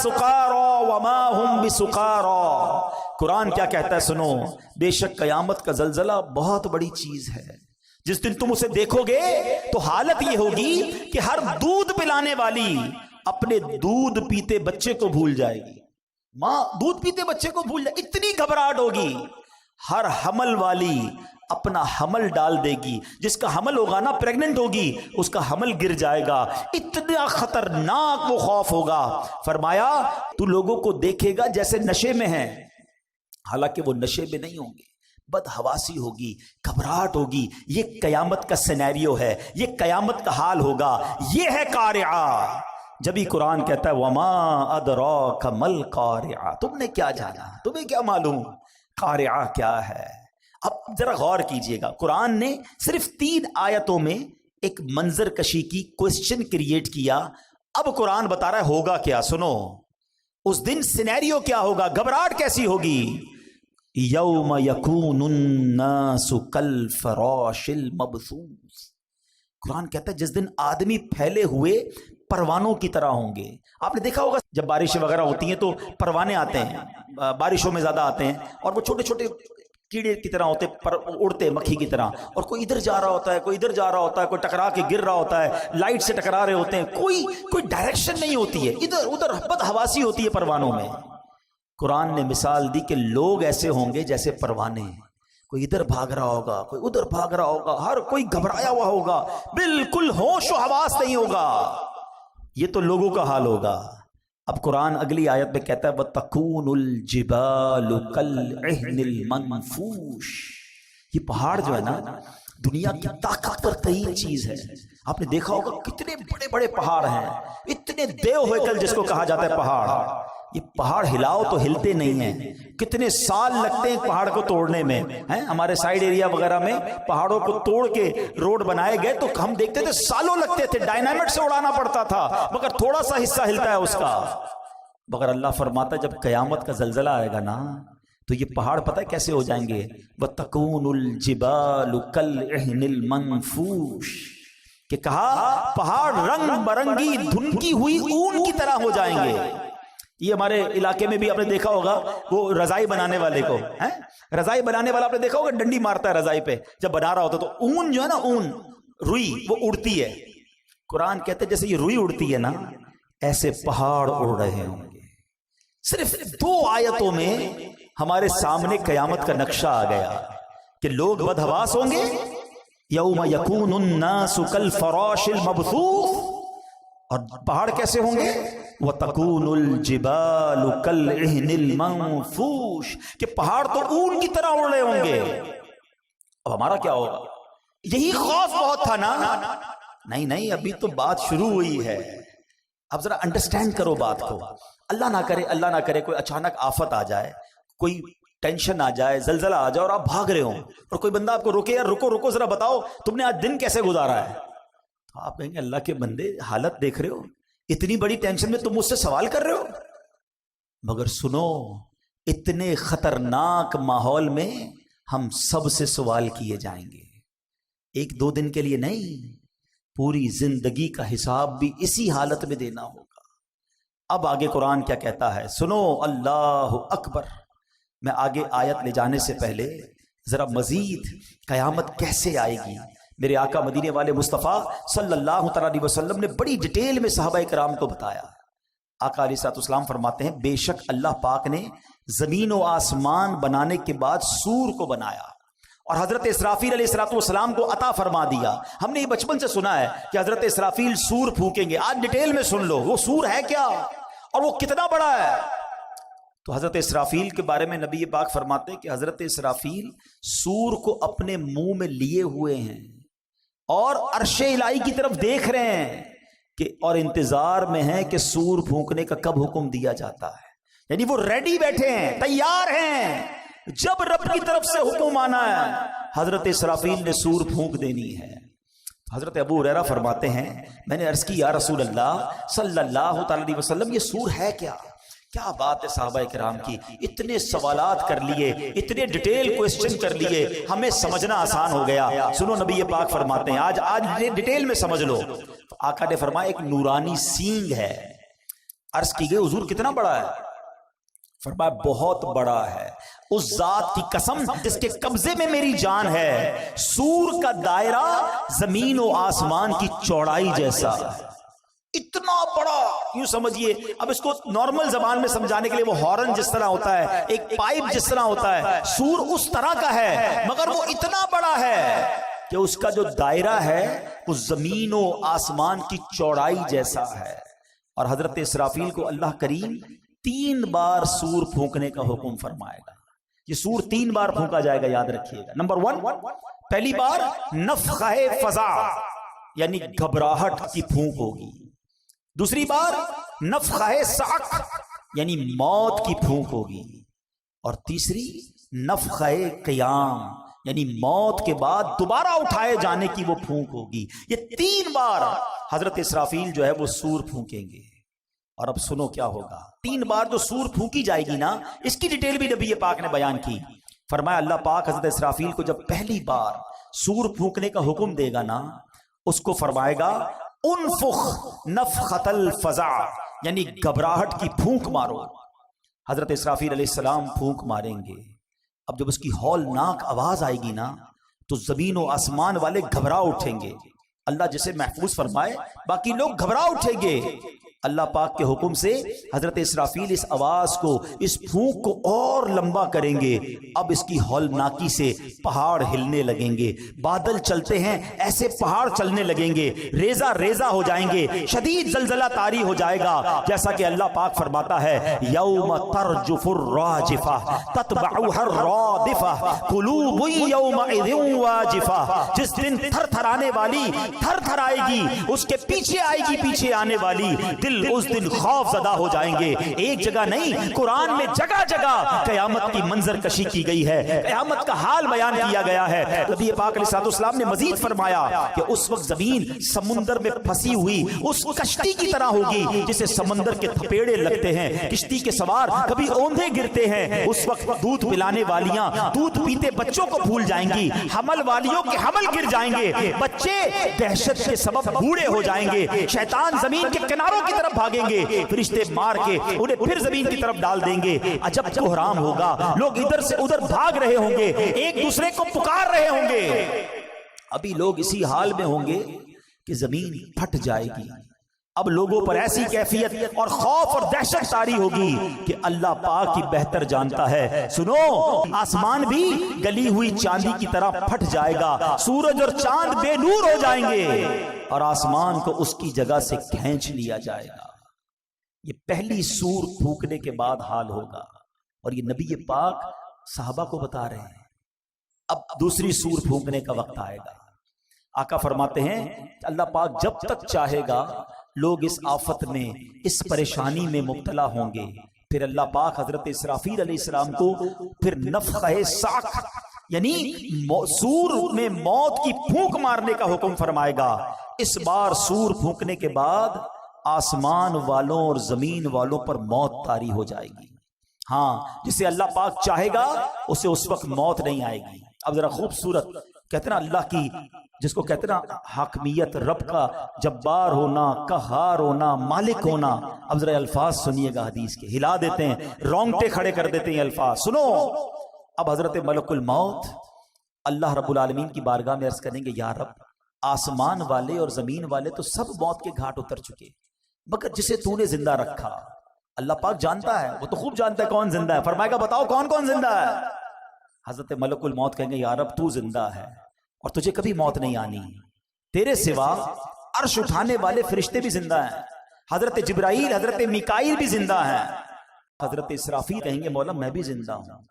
سکارى وما هم بسکارى. قرآن کیا کہتا ہے سنو، بے شک قیامت کا زلزلہ بہت بڑی چیز ہے. جس دن تم اسے دیکھو گے تو حالت یہ ہوگی کہ ہر دودھ پلانے والی اپنے دودھ پیتے بچے کو بھول جائے گی. ماں دودھ پیتے بچے کو بھول جائے، اتنی گھبراہٹ ہوگی. ہر حمل والی اپنا حمل ڈال دے گی، جس کا حمل ہوگا نا پریگننٹ ہوگی، اس کا حمل گر جائے گا، اتنا خطرناک وہ خوف ہوگا۔ فرمایا تو لوگوں کو دیکھے گا جیسے نشے میں ہیں، حالانکہ وہ نشے میں نہیں ہوں گے، بدحواسی ہوگی، گھبراہٹ ہوگی۔ یہ قیامت کا سینیریو ہے، یہ قیامت کا حال ہوگا، یہ ہے قارعہ۔ جبھی قرآن کہتا ہے وما ادراک مل قارعہ، تم نے کیا جانا، تمہیں کیا معلوم قارعہ کیا ہے۔ اب ذرا غور کیجئے گا، قرآن نے صرف 3 آیتوں میں ایک منظر کشی کی کوسچن کریٹ کیا۔ اب قرآن بتا رہا ہے ہوگا کیا، سنو اس دن سینیریو کیا ہوگا، گھبراہٹ کیسی ہوگی۔ یوم یکون الناس کالفراش المبثوث، قرآن کہتا ہے جس دن آدمی پھیلے ہوئے پروانوں کی طرح ہوں گے۔ آپ نے دیکھا ہوگا جب بارشیں وغیرہ ہوتی ہیں تو پروانے آتے ہیں، بارشوں میں زیادہ آتے ہیں، اور وہ چھوٹے چھوٹے کیڑے کی طرح ہوتے پر اڑتے مکھی کی طرح، اور کوئی ادھر جا رہا ہوتا ہے، کوئی ادھر جا رہا ہوتا ہے، کوئی ٹکرا کے گر رہا ہوتا ہے، لائٹ سے ٹکرا رہے ہوتے ہیں، کوئی ڈائریکشن نہیں ہوتی ہے، ادھر ادھر بدحواسی ہوتی ہے پروانوں میں۔ قرآن نے مثال دی کہ لوگ ایسے ہوں گے جیسے پروانے، کوئی ادھر بھاگ رہا ہوگا، کوئی ادھر بھاگ رہا ہوگا، ہر کوئی گھبرایا ہوا ہوگا، بالکل ہوش و حواس نہیں ہوگا۔ یہ تو لوگوں کا حال ہوگا۔ اب قرآن اگلی آیت میں کہتا ہے وَتَكُونُ الْجِبَالُ كَالْعِهْنِ الْمَنْفُوشِ، یہ پہاڑ جو ہے نا دنیا کی طاقتور ترین چیز ہے۔ آپ نے دیکھا ہوگا کتنے بڑے بڑے پہاڑ ہیں، اتنے دیو ہیکل جس کو کہا جاتا ہے پہاڑ، یہ پہاڑ ہلاؤ تو ہلتے نہیں ہیں، کتنے سال لگتے ہیں پہاڑ کو توڑنے میں۔ ہمارے سائیڈ ایریا وغیرہ میں پہاڑوں کو توڑ کے روڈ بنائے گئے تو ہم دیکھتے تھے سالوں لگتے تھے، ڈائنامٹ سے اڑانا پڑتا تھا، مگر تھوڑا سا حصہ ہلتا ہے اس کا۔ مگر اللہ فرماتا ہے جب قیامت کا زلزلہ آئے گا نا تو یہ پہاڑ پتہ ہے کیسے ہو جائیں گے، وَتَكُونُ الْجِبَالُ كَالْعِهْنِ الْمَنْفُوشِ، کہ کہا پہاڑ رنگ برنگی دھنکی ہوئی اون کی طرح ہو جائیں گے۔ یہ ہمارے علاقے میں بھی آپ نے دیکھا ہوگا، وہ رضائی بنانے والے کو، رضائی بنانے والا آپ نے دیکھا ہوگا ڈنڈی مارتا ہے رضائی پہ جب بنا رہا ہوتا، تو اون جو ہے نا، اون روئی وہ اڑتی ہے۔ قرآن کہتے ہیں جیسے یہ روئی اڑتی ہے نا، ایسے پہاڑ اڑ رہے ہوں گے۔ صرف 2 آیتوں میں ہمارے سامنے قیامت کا نقشہ آ گیا کہ لوگ بدحواس ہوں گے، یوم یکون الناس کالفراش المبثوث، اور پہاڑ کیسے ہوں گے، وَتَكُونُ الْجِبَالُ كَالْعِهْنِ الْمَنْفُوشِ، کہ پہاڑ تو اون کی طرح اڑ رہے ہوں گے۔ اب ہمارا کیا ہوگا؟ یہی خوف بہت تھا نا؟ نہیں ابھی تو بات شروع ہوئی ہے۔ اب ذرا انڈرسٹینڈ کرو بات کو۔ اللہ نہ کرے کوئی اچانک آفت آ جائے، کوئی ٹینشن آ جائے، زلزلہ آ جائے اور آپ بھاگ رہے ہوں، اور کوئی بندہ آپ کو روکے، یار رکو ذرا بتاؤ تم نے آج دن کیسے گزارا ہے، تو آپ کہیں گے اللہ کے بندے حالت دیکھ رہے ہو، اتنی بڑی ٹینشن میں تم مجھ سے سوال کر رہے ہو۔ مگر سنو، اتنے خطرناک ماحول میں ہم سب سے سوال کیے جائیں گے، 1-2 دن کے لیے نہیں، پوری زندگی کا حساب بھی اسی حالت میں دینا ہوگا۔ اب آگے قرآن کیا کہتا ہے، سنو، اللہ اکبر۔ میں آگے آیت لے جانے سے پہلے ذرا مزید قیامت کیسے آئے گی، میرے آقا مدینے والے مصطفیٰ صلی اللہ علیہ وسلم نے بڑی ڈیٹیل میں صحابہ کرام کو بتایا۔ آقا علیہ الصلوۃ والسلام فرماتے ہیں بے شک اللہ پاک نے زمین و آسمان بنانے کے بعد سور کو بنایا اور حضرت اسرافیل علیہ الصلوۃ والسلام کو عطا فرما دیا۔ ہم نے یہ بچپن سے سنا ہے کہ حضرت اسرافیل سور پھونکیں گے، آج ڈیٹیل میں سن لو وہ سور ہے کیا اور وہ کتنا بڑا ہے۔ تو حضرت اسرافیل کے بارے میں نبی پاک فرماتے ہیں کہ حضرت اسرافیل سور کو اپنے منہ میں لیے ہوئے ہیں اور عرش الہی کی طرف دیکھ رہے ہیں کہ اور انتظار میں ہیں کہ سور پھونکنے کا کب حکم دیا جاتا ہے، یعنی وہ ریڈی بیٹھے ہیں، تیار ہیں، جب رب کی طرف سے حکم آنا ہے حضرت اسرافیل نے سور پھونک دینی ہے۔ حضرت ابو ہریرہ فرماتے ہیں میں نے عرض کی یا رسول اللہ صلی اللہ علیہ وسلم یہ سور ہے کیا؟ کیا بات ہے صحابہ کرام کی، اتنے سوالات کر لیے، اتنے ڈیٹیل کوئسچن کر لیے، ہمیں سمجھنا آسان ہو گیا۔ سنو نبی پاک فرماتے ہیں آج ڈیٹیل میں سمجھ لو۔ آقا نے فرمایا ایک نورانی سینگ ہے۔ عرض کی گئی حضور کتنا بڑا ہے؟ فرمایا بہت بڑا ہے، اس ذات کی قسم جس کے قبضے میں میری جان ہے، سور کا دائرہ زمین و آسمان کی چوڑائی جیسا ہے، اتنا بڑا، یوں سمجھیے، اب اس کو نارمل زبان میں سمجھانے کے لیے وہ ہارن جس طرح ہوتا ہے، ایک پائپ جس طرح ہوتا ہے، سور اس طرح کا ہے، مگر وہ اتنا بڑا ہے کہ اس کا جو دائرہ ہے وہ زمین و آسمان کی چوڑائی جیسا ہے۔ اور حضرت اسرافیل کو اللہ کریم 3 بار سور پھونکنے کا حکم فرمائے گا۔ یہ سور 3 بار پھونکا جائے گا، یاد رکھیے گا۔ نمبر 1، پہلی بار نفخہ فزع یعنی گھبراہٹ کی پھونک ہوگی۔ دوسری بار نفخہ صعق یعنی موت کی پھونک ہوگی، اور تیسری نفخہ قیام یعنی موت کے بعد دوبارہ اٹھائے جانے کی وہ پھونک ہوگی۔ یہ 3 بار حضرت اسرافیل جو ہے وہ سور پھونکیں گے۔ اور اب سنو کیا ہوگا۔ 3 بار جو سور پھونکی جائے گی نا، اس کی ڈیٹیل بھی نبی پاک نے بیان کی۔ فرمایا اللہ پاک حضرت اسرافیل کو جب پہلی بار سور پھونکنے کا حکم دے گا نا، اس کو فرمائے گا انفخ نفخۃ الفزع یعنی گھبراہٹ کی پھونک مارو۔ حضرت اسرافیل علیہ السلام پھونک ماریں گے۔ اب جب اس کی ہولناک آواز آئے گی نا تو زمین و آسمان والے گھبرا اٹھیں گے۔ اللہ جسے محفوظ فرمائے، باقی لوگ گھبرا اٹھیں گے۔ اللہ پاک کے حکم سے حضرت اسرافیل اس آواز کو، اس پھونک کو اور لمبا کریں گے۔ اب اس کی ہولناکی سے پہاڑ ہلنے لگیں گے، بادل چلتے ہیں ایسے پہاڑ چلنے لگیں گے، ریزہ ریزہ ہو جائیں گے، شدید زلزلہ طاری ہو جائے گا، جیسا کہ اللہ پاک فرماتا ہے یوم ترجف الراجفہ تتبعها الرادفہ قلوب یومئذ واجفہ، جس دن تھر تھرانے والی تھر تھرائے گی، اس کے پیچھے آئے گی پیچھے آنے والی، دل اس دن خوف زدہ ہو جائیں گے۔ ایک جگہ نہیں، قرآن میں جگہ جگہ قیامت کی منظر کشی کی گئی ہے، قیامت کا حال بیان کیا گیا ہے۔ نبی پاک علیہ السلام نے مزید فرمایا کہ اس وقت زمین سمندر میں پھنسی ہوئی اس کشتی کی طرح ہوگی جسے سمندر کے تھپیڑے لگتے ہیں، کشتی کے سوار کبھی اوندھے گرتے ہیں۔ اس وقت دودھ پلانے والیاں دودھ پیتے بچوں کو بھول جائیں گی، حمل والیوں کے حمل گر جائیں گے، بچے دہشت کے سبب بوڑھے ہو جائیں گے، شیطان زمین کے کناروں کی طرف بھاگیں گے، فرشتے مار کے انہیں پھر زمین کی طرف ڈال دیں گے۔ عجب کوہرام ہوگا، لوگ ادھر سے ادھر بھاگ رہے ہوں گے، ایک دوسرے کو پکار رہے ہوں گے۔ ابھی لوگ اسی حال میں ہوں گے کہ زمین پھٹ جائے گی۔ اب لوگوں پر ایسی کیفیت اور خوف اور دہشت طاری ہوگی کہ اللہ پاک ہی بہتر جانتا ہے۔ سنو، آسمان بھی گلی ہوئی چاندی کی طرح پھٹ جائے گا، سورج اور چاند بے نور ہو جائیں گے، اور آسمان کو اس کی جگہ سے کھینچ لیا جائے گا۔ یہ پہلی سور پھونکنے کے بعد حال ہوگا، اور یہ نبی پاک صحابہ کو بتا رہے ہیں۔ اب دوسری سور پھونکنے کا وقت آئے گا۔ آقا فرماتے ہیں کہ اللہ پاک جب تک چاہے گا لوگ اس آفت میں، اس پریشانی میں مبتلا ہوں گے، پھر اللہ پاک حضرت اسرافیل علیہ السلام کو پھر نفخہ صعق یعنی سور میں موت کی پھونک مارنے کا حکم فرمائے گا۔ اس بار سور پھونکنے کے بعد آسمان والوں اور زمین والوں پر موت طاری ہو جائے گی۔ ہاں، جسے اللہ پاک چاہے گا اسے اس وقت موت نہیں آئے گی۔ اب ذرا خوبصورت کہتے نا اللہ کی، جس کو کہتے نا حاکمیت، رب کا جبار ہونا، قہار ہونا، مالک ہونا۔ اب ذرا الفاظ سنیے گا حدیث کے، ہلا دیتے ہیں، رونگٹے کھڑے کر دیتے ہیں الفاظ۔ سنو، اب حضرت ملک الموت اللہ رب العالمین کی بارگاہ میں عرض کریں گے یا رب، آسمان والے اور زمین والے تو سب موت کے گھاٹ اتر چکے، مگر جسے تو نے زندہ رکھا، اللہ پاک جانتا ہے، وہ تو خوب جانتا ہے کون زندہ ہے۔ فرمائے گا بتاؤ کون کون زندہ ہے؟ حضرت ملک الموت کہیں گے یا رب تو زندہ ہے اور تجھے کبھی موت نہیں آنی، تیرے سوا عرش اٹھانے والے فرشتے بھی زندہ ہیں، حضرت جبرائیل، حضرت میکائیل بھی زندہ ہیں۔ حضرت اسرافیل کہیں گے مولا میں بھی زندہ ہوں۔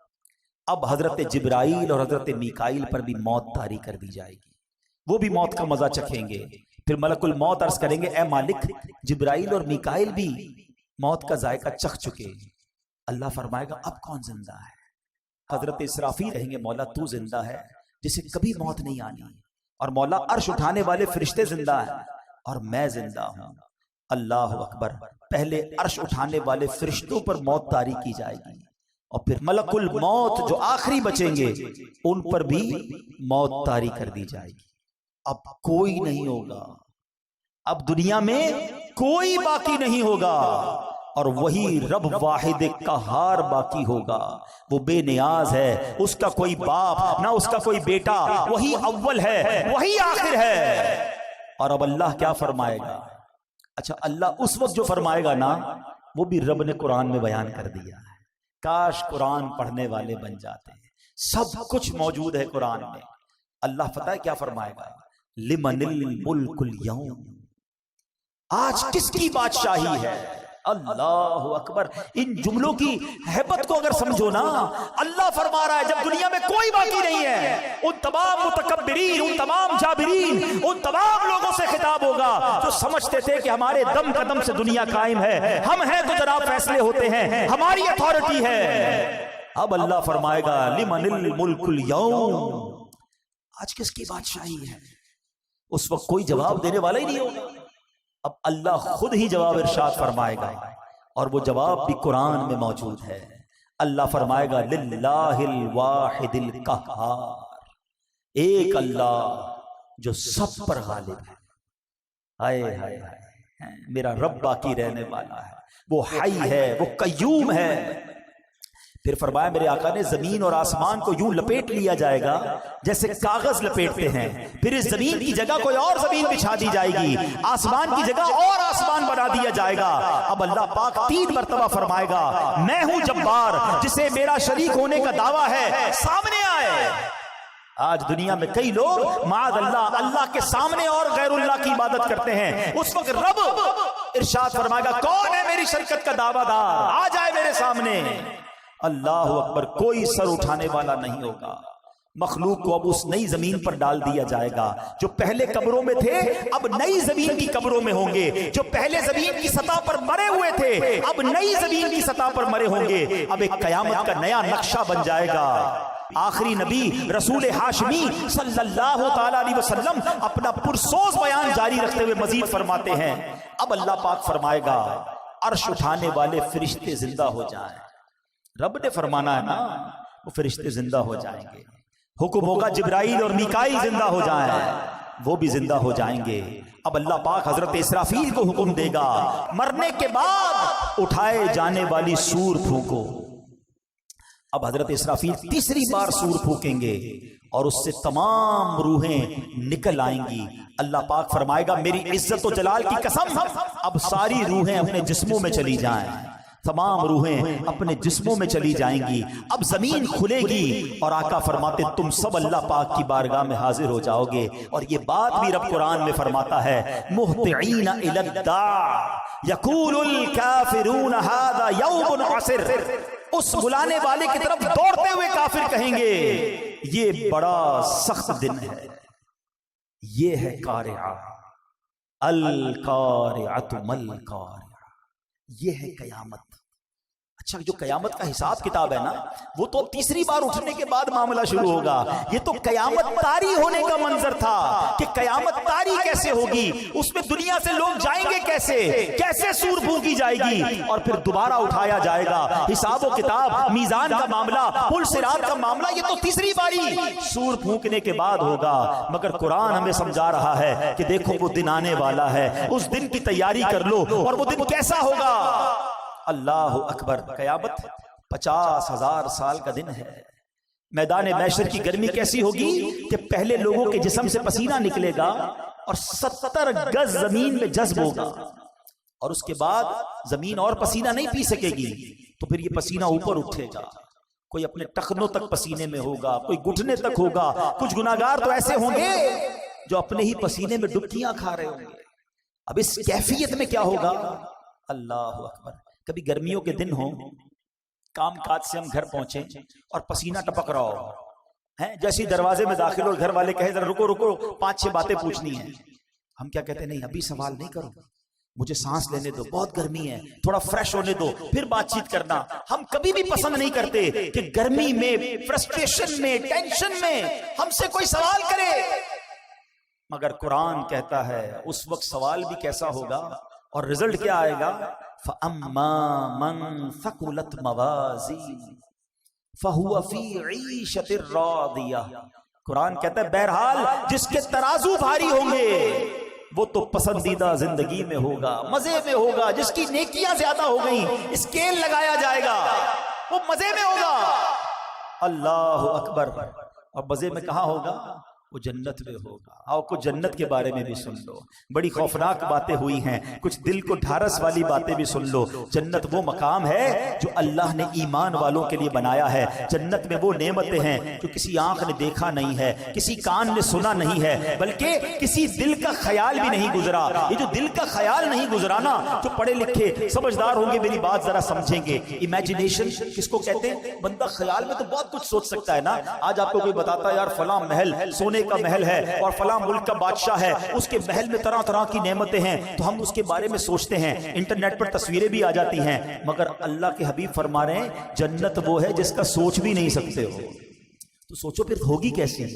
اب حضرت جبرائیل اور حضرت میکائیل پر بھی موت طاری کر دی جائے گی، وہ بھی موت کا مزہ چکھیں گے۔ پھر ملک الموت عرض کریں گے اے مالک، جبرائیل اور میکائیل بھی موت کا ذائقہ چکھ چکے۔ اللہ فرمائے گا اب کون زندہ ہے؟ حضرت اسرافیل کہیں گے مولا تو زندہ ہے جسے کبھی موت نہیں آنی، اور مولا عرش اٹھانے والے فرشتے زندہ ہیں اور میں زندہ ہوں۔ اللہ اکبر، پہلے عرش اٹھانے والے فرشتوں پر موت طاری کی جائے گی، اور پھر ملک الموت جو آخری بچیں گے ان پر بھی موت طاری کر دی جائے گی۔ اب کوئی نہیں ہوگا، اب دنیا میں کوئی باقی نہیں ہوگا، اور وہی رب واحد قہار باقی ہوگا۔ وہ بے نیاز ہے، اس کا کوئی باپ نہ اس کا کوئی بیٹا، وہی اول ہے وہی آخر ہے۔ اور اب اللہ کیا فرمائے گا؟ اچھا اللہ اس وقت جو فرمائے گا نا وہ بھی رب نے قرآن میں بیان کر دیا ہے. کاش قرآن پڑھنے والے بن جاتے ہیں. سب کچھ موجود ہے قرآن میں. اللہ پتہ ہے کیا فرمائے گا؟ لمن الملک اليوم، آج کس کی بادشاہی ہے؟ اللہ اکبر. ان جملوں کی ہیبت کو اگر سمجھو نا، اللہ فرما رہا ہے جب دنیا میں کوئی باقی نہیں ہے، ان تمام متکبرین، ان تمام جابرین، ان تمام لوگوں سے خطاب ہوگا جو سمجھتے تھے کہ ہمارے دم قدم سے دنیا قائم ہے، ہم ہیں تو جناب فیصلے ہوتے ہیں، ہماری اتھارٹی ہے. اب اللہ فرمائے گا لمن الملک اليوم، آج کس کی بادشاہی ہے؟ اس وقت کوئی جواب دینے والا ہی نہیں ہوگا. اب اللہ خود ہی جواب ارشاد فرمائے گا، اور وہ جواب بھی قرآن میں موجود ہے. اللہ فرمائے گا للہ الواحد القہار، ایک اللہ جو سب پر غالب ہے. ہائے ہائے ہائے، میرا رب باقی رہنے والا ہے، وہ حی ہے، وہ قیوم ہے. پھر فرمایا میرے آقا نے زمین اور آسمان کو یوں لپیٹ لیا جائے گا جیسے کاغذ لپیٹتے ہیں. پھر اس زمین کی جگہ کوئی اور زمین بچھا دی جائے گی، آسمان کی جگہ اور آسمان بنا دیا جائے گا. اب اللہ پاک 3 مرتبہ فرمائے گا میں ہوں جبار، جسے میرا شریک ہونے کا دعویٰ ہے سامنے آئے. آج دنیا میں کئی لوگ معاذ اللہ اللہ کے سامنے اور غیر اللہ کی عبادت کرتے ہیں. اس وقت رب ارشاد فرمائے گا کون ہے میری شرکت کا دعویٰ دار، آ جائے میرے سامنے. اللہ اکبر. کوئی سر اٹھانے والا نہیں ہوگا. مخلوق کو اب اس نئی زمین پر ڈال دیا جائے گا. جو پہلے قبروں میں تھے اب نئی زمین کی قبروں میں ہوں گے. جو پہلے زمین کی سطح پر مرے ہوئے تھے اب نئی زمین کی سطح پر مرے ہوں گے. اب ایک قیامت کا نیا نقشہ بن جائے گا. آخری نبی رسول ہاشمی صلی اللہ تعالی علیہ وسلم اپنا پرسوز بیان جاری رکھتے ہوئے مزید فرماتے ہیں. اب اللہ پاک فرمائے گا عرش اٹھانے والے فرشتے زندہ ہو جائیں. رب نے فرمانا ہے نا، وہ فرشتے زندہ ہو جائیں گے. حکم ہوگا جبرائیل اور میکائیل زندہ ہو جائیں، وہ بھی زندہ ہو جائیں گے. اب اللہ پاک حضرت اسرافیل کو حکم دے گا مرنے کے بعد اٹھائے جانے والی سور پھونکو. اب حضرت اسرافیل تیسری بار سور پھونکیں گے اور اس سے تمام روحیں نکل آئیں گی. اللہ پاک فرمائے گا میری عزت و جلال کی قسم اب ساری روحیں اپنے جسموں میں چلی جائیں. تمام روحیں اپنے جسموں میں چلی جائیں گی. اب زمین کھلے گی اور آقا فرماتے تم سب اللہ پاک کی بارگاہ میں حاضر ہو جاؤ گے. اور یہ بات بھی رب قرآن میں فرماتا ہے مہطعین الی الداع یقول الکافرون ھذا یوم عسر. اس بلانے والے کی طرف دوڑتے ہوئے کافر کہیں گے یہ بڑا سخت دن ہے. یہ ہے قارعہ، القارعۃ مل قارعہ، یہ ہے قیامت. اچھا جو قیامت کا حساب کتاب ہے نا وہ تو تیسری بار اٹھنے کے بعد معاملہ شروع ہوگا. یہ تو قیامت طاری ہونے کا منظر تھا کہ قیامت طاری کیسے ہوگی، اس میں دنیا سے لوگ جائیں گے کیسے، کیسے سور پھونکی جائے گی اور پھر دوبارہ اٹھایا جائے گا. حساب و کتاب، میزان کا معاملہ، پل صراط کا معاملہ یہ تو تیسری باری سور پھونکنے کے بعد ہوگا. مگر قرآن ہمیں سمجھا رہا ہے کہ دیکھو وہ دن آنے والا ہے، اس دن کی تیاری کر لو. اور وہ دن کیسا ہوگا؟ اللہ اکبر. قیامت 50,000 سال کا دن ہے. میدان محشر کی گرمی کیسی ہوگی کہ پہلے لوگوں کے جسم سے پسینہ نکلے گا اور 70 گز زمین میں جذب ہوگا اور اس کے بعد زمین اور پسینہ نہیں پی سکے گی. تو پھر یہ پسینہ اوپر اٹھے گا، کوئی اپنے ٹخنوں تک پسینے میں ہوگا، کوئی گھٹنے تک ہوگا. کچھ گناہگار تو ایسے ہوں گے جو اپنے ہی پسینے میں ڈبکیاں کھا رہے ہوں گے. اب اس کیفیت میں کیا ہوگا؟ اللہ اکبر. کبھی گرمیوں کے دن ہوں، کام کاج سے ہم گھر پہنچے اور پسینہ ٹپک رہا ہو ہیں، جیسے دروازے میں داخل ہو گھر والے کہیں ذرا رکو رکو 5-6 باتیں پوچھنی ہیں. ہم کیا کہتے ہیں؟ نہیں ابھی سوال نہیں کرو، مجھے سانس لینے دو، بہت گرمی ہے، تھوڑا فریش ہونے دو پھر بات چیت کرنا. ہم کبھی بھی پسند نہیں کرتے کہ گرمی میں، فرسٹریشن میں، ٹینشن میں ہم سے کوئی سوال کرے. مگر قرآن کہتا ہے اس وقت سوال بھی کیسا ہوگا اور رزلٹ کیا آئے گا؟ فَأَمَّا مَن ثَقُلَتْ مَوَازِينُهُ فَهُوَ فِي عِيشَةٍ رَاضِيَةٍ. قرآن کہتا ہے بہرحال جس کے ترازو بھاری ہوں گے وہ تو پسندیدہ زندگی میں ہوگا، مزے میں ہوگا. جس کی نیکیاں زیادہ ہو گئیں اسکیل لگایا جائے گا، وہ مزے میں ہوگا. اللہ اکبر. اور مزے میں کہاں ہوگا؟ وہ جنت میں ہوگا. آؤ کچھ جنت کے بارے میں بھی سن لو. بڑی خوفناک باتیں ہوئی ہیں, کچھ دل کو ڈھارس والی باتیں بھی سن لو. جنت وہ مقام ہے جو اللہ نے ایمان والوں کے لیے بنایا ہے. جنت میں وہ نعمتیں ہیں جو کسی آنکھ نے دیکھا نہیں ہے, کسی کان نے سنا نہیں ہے, بلکہ کسی دل کا خیال بھی نہیں گزرا. یہ جو دل کا خیال نہیں گزرا نا, جو پڑھے لکھے سمجھدار ہوں گے میری بات ذرا سمجھیں گے. امیجنیشن کس کو کہتے ہیں؟ بندہ خیال میں تو بہت کچھ سوچ سکتا ہے نا. آج آپ کو کوئی بتاتا ہے یار فلاں محل سونے کا محل ہے اور فلاں ملک کا بادشاہ ہے, اس کے محل میں طرح طرح کی نعمتیں ہیں, تو ہم اس کے بارے میں سوچتے ہیں, انٹرنیٹ پر تصویریں بھی آ جاتی ہیں. مگر اللہ کے حبیب فرما رہے ہیں جنت وہ ہے جس کا سوچ بھی نہیں سکتے ہو. تو سوچو پھر ہوگی کیسی؟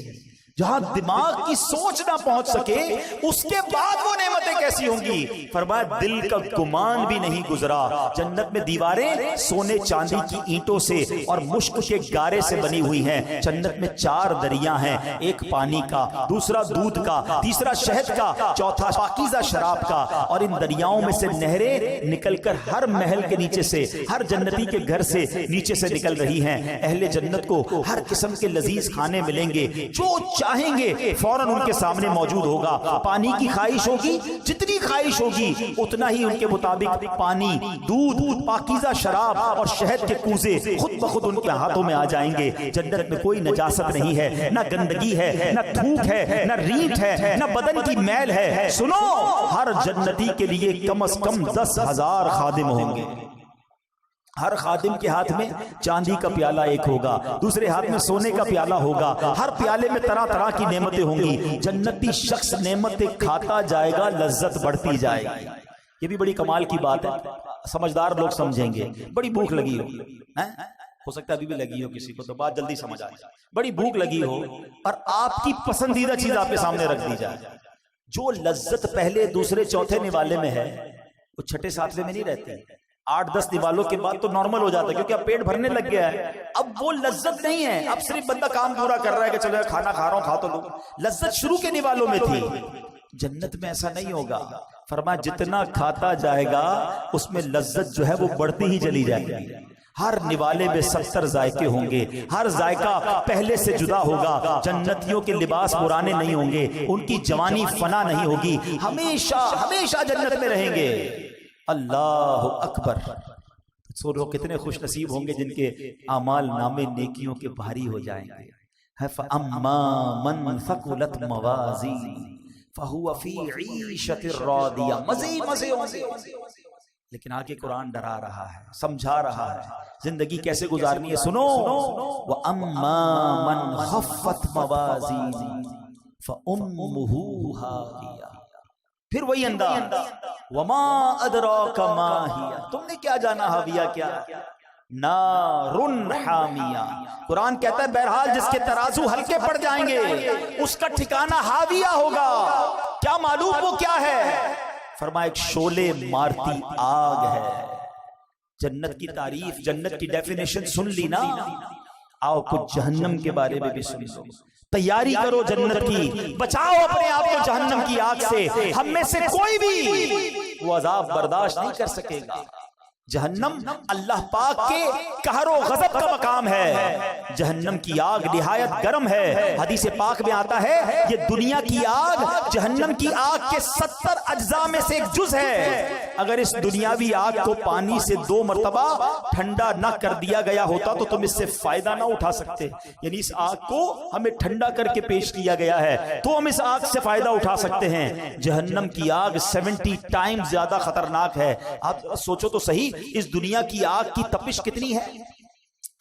جہاں دماغ کی سوچ نہ پہنچ سکے اس کے بعد وہ نعمتیں کیسی ہوں گی؟ فرمایا دل کا گمان بھی نہیں گزرا. جنت میں دیواریں سونے چاندی کی اینٹوں سے اور مشک کے گارے سے بنی ہوئی ہیں. جنت میں 4 دریا ہیں, ایک پانی کا, دوسرا دودھ کا, تیسرا شہد کا, چوتھا پاکیزہ شراب کا. اور ان دریاؤں میں سے نہریں نکل کر ہر محل کے نیچے سے, ہر جنتی کے گھر سے نیچے سے نکل رہی ہیں. اہل جنت کو ہر قسم کے لذیذ کھانے ملیں گے, جو چاہیں گے فوراً ان کے سامنے موجود ہوگا. پانی کی خواہش ہوگی, جتنی خواہش ہوگی اتنا ہی ان کے مطابق پانی, دودھ, پاکیزہ شراب اور شہد کے کوزے خود بخود ان کے ہاتھوں میں آ جائیں گے. جنت میں کوئی نجاست نہیں ہے, نہ گندگی ہے, نہ تھوک ہے, نہ ریت ہے, نہ بدن کی میل ہے. سنو, ہر جنتی کے لیے کم از کم 10,000 خادم ہوں گے. ہر خادم کے ہاتھ میں چاندی کا پیالہ ایک ہوگا, دوسرے ہاتھ میں سونے کا پیالہ ہوگا. ہر پیالے میں طرح طرح کی نعمتیں ہوں گی. جنتی شخص نعمتیں کھاتا جائے گا, لذت بڑھتی جائے گی. یہ بھی بڑی کمال کی بات ہے, سمجھدار لوگ سمجھیں گے. بڑی بھوک لگی ہو سکتا ہے ابھی بھی لگی ہو کسی کو, تو بات جلدی سمجھ آئے. بڑی بھوک لگی ہو اور آپ کی پسندیدہ چیز آپ کے سامنے رکھ دی جائے. جو لذت پہلے دوسرے چوتھے نوالے میں ہے وہ چھٹے ساتویں میں نہیں رہتے. 8-10 نوالوں کے بعد تو نارمل ہو جاتا ہے, کیونکہ اب پیٹ بھرنے لگ گیا ہے. اب وہ لذت نہیں ہے, اب صرف بندہ کام پورا کر رہا ہے کہ چلو کھانا کھا رہا ہوں, کھا تو لوں. لذت شروع کے نوالوں میں تھی. جنت میں ایسا نہیں ہوگا. فرمایا جتنا کھاتا جائے گا اس میں لذت جو ہے وہ بڑھتی ہی چلی جائے گی. ہر نوالے میں 70 ذائقے ہوں گے, ہر ذائقہ پہلے سے جدا ہوگا. جنتیوں کے لباس پرانے نہیں ہوں گے, ان کی جوانی فنا نہیں ہوگی, ہمیشہ ہمیشہ جنت میں رہیں گے. اللہ اکبر. سو کتنے خوش نصیب ہوں گے جن کے اعمال نامے نیکیوں کے بھاری ہو جائیں گے. فَأَمَّا مَنْ ثَقُلَتْ مَوَازِينُهُ فَهُوَ فِي عِيشَةٍ رَاضِيَةٍ. مزے ہوں گے. لیکن آگے قرآن ڈرا رہا ہے, سمجھا رہا ہے زندگی کیسے گزارنی ہے. سنو, وَأَمَّا مَنْ خَفَّتْ مَوَازِينُهُ فَأُمُّهُ هَاوِيَةٌ. پھر وہی انداز, وما ادراک ما ہی, تم نے کیا جانا حاویہ کیا, نارن حامیہ. قرآن کہتا ہے بہرحال جس کے ترازو ہلکے پڑ جائیں گے اس کا ٹھکانہ حاویہ ہوگا. کیا معلوم وہ کیا ہے؟ فرمایا ایک شعلے مارتی آگ ہے. جنت کی تعریف, جنت کی ڈیفینیشن سن لی نا. آؤ کچھ جہنم کے بارے میں بھی سن لو. تیاری کرو جنت کی, بچاؤ اپنے آپ کو جہنم کی آگ سے. ہم میں سے کوئی بھی وہ عذاب برداشت نہیں کر سکے گا. جہنم اللہ پاک کے قہر و غضب کا مقام ہے. جہنم کی آگ نہایت گرم ہے. حدیث پاک میں آتا ہے یہ دنیا کی آگ جہنم کی آگ کے 70 اجزاء میں سے ایک جز ہے. اگر اس دنیاوی آگ کو پانی سے 2 مرتبہ ٹھنڈا نہ کر دیا گیا ہوتا تو تم اس سے فائدہ نہ اٹھا سکتے. یعنی اس آگ کو ہمیں ٹھنڈا کر کے پیش کیا گیا ہے تو ہم اس آگ سے فائدہ اٹھا سکتے ہیں. جہنم کی آگ 70 ٹائم زیادہ خطرناک ہے. آپ سوچو تو صحیح, اس دنیا کی آگ کی تپش کتنی ہے.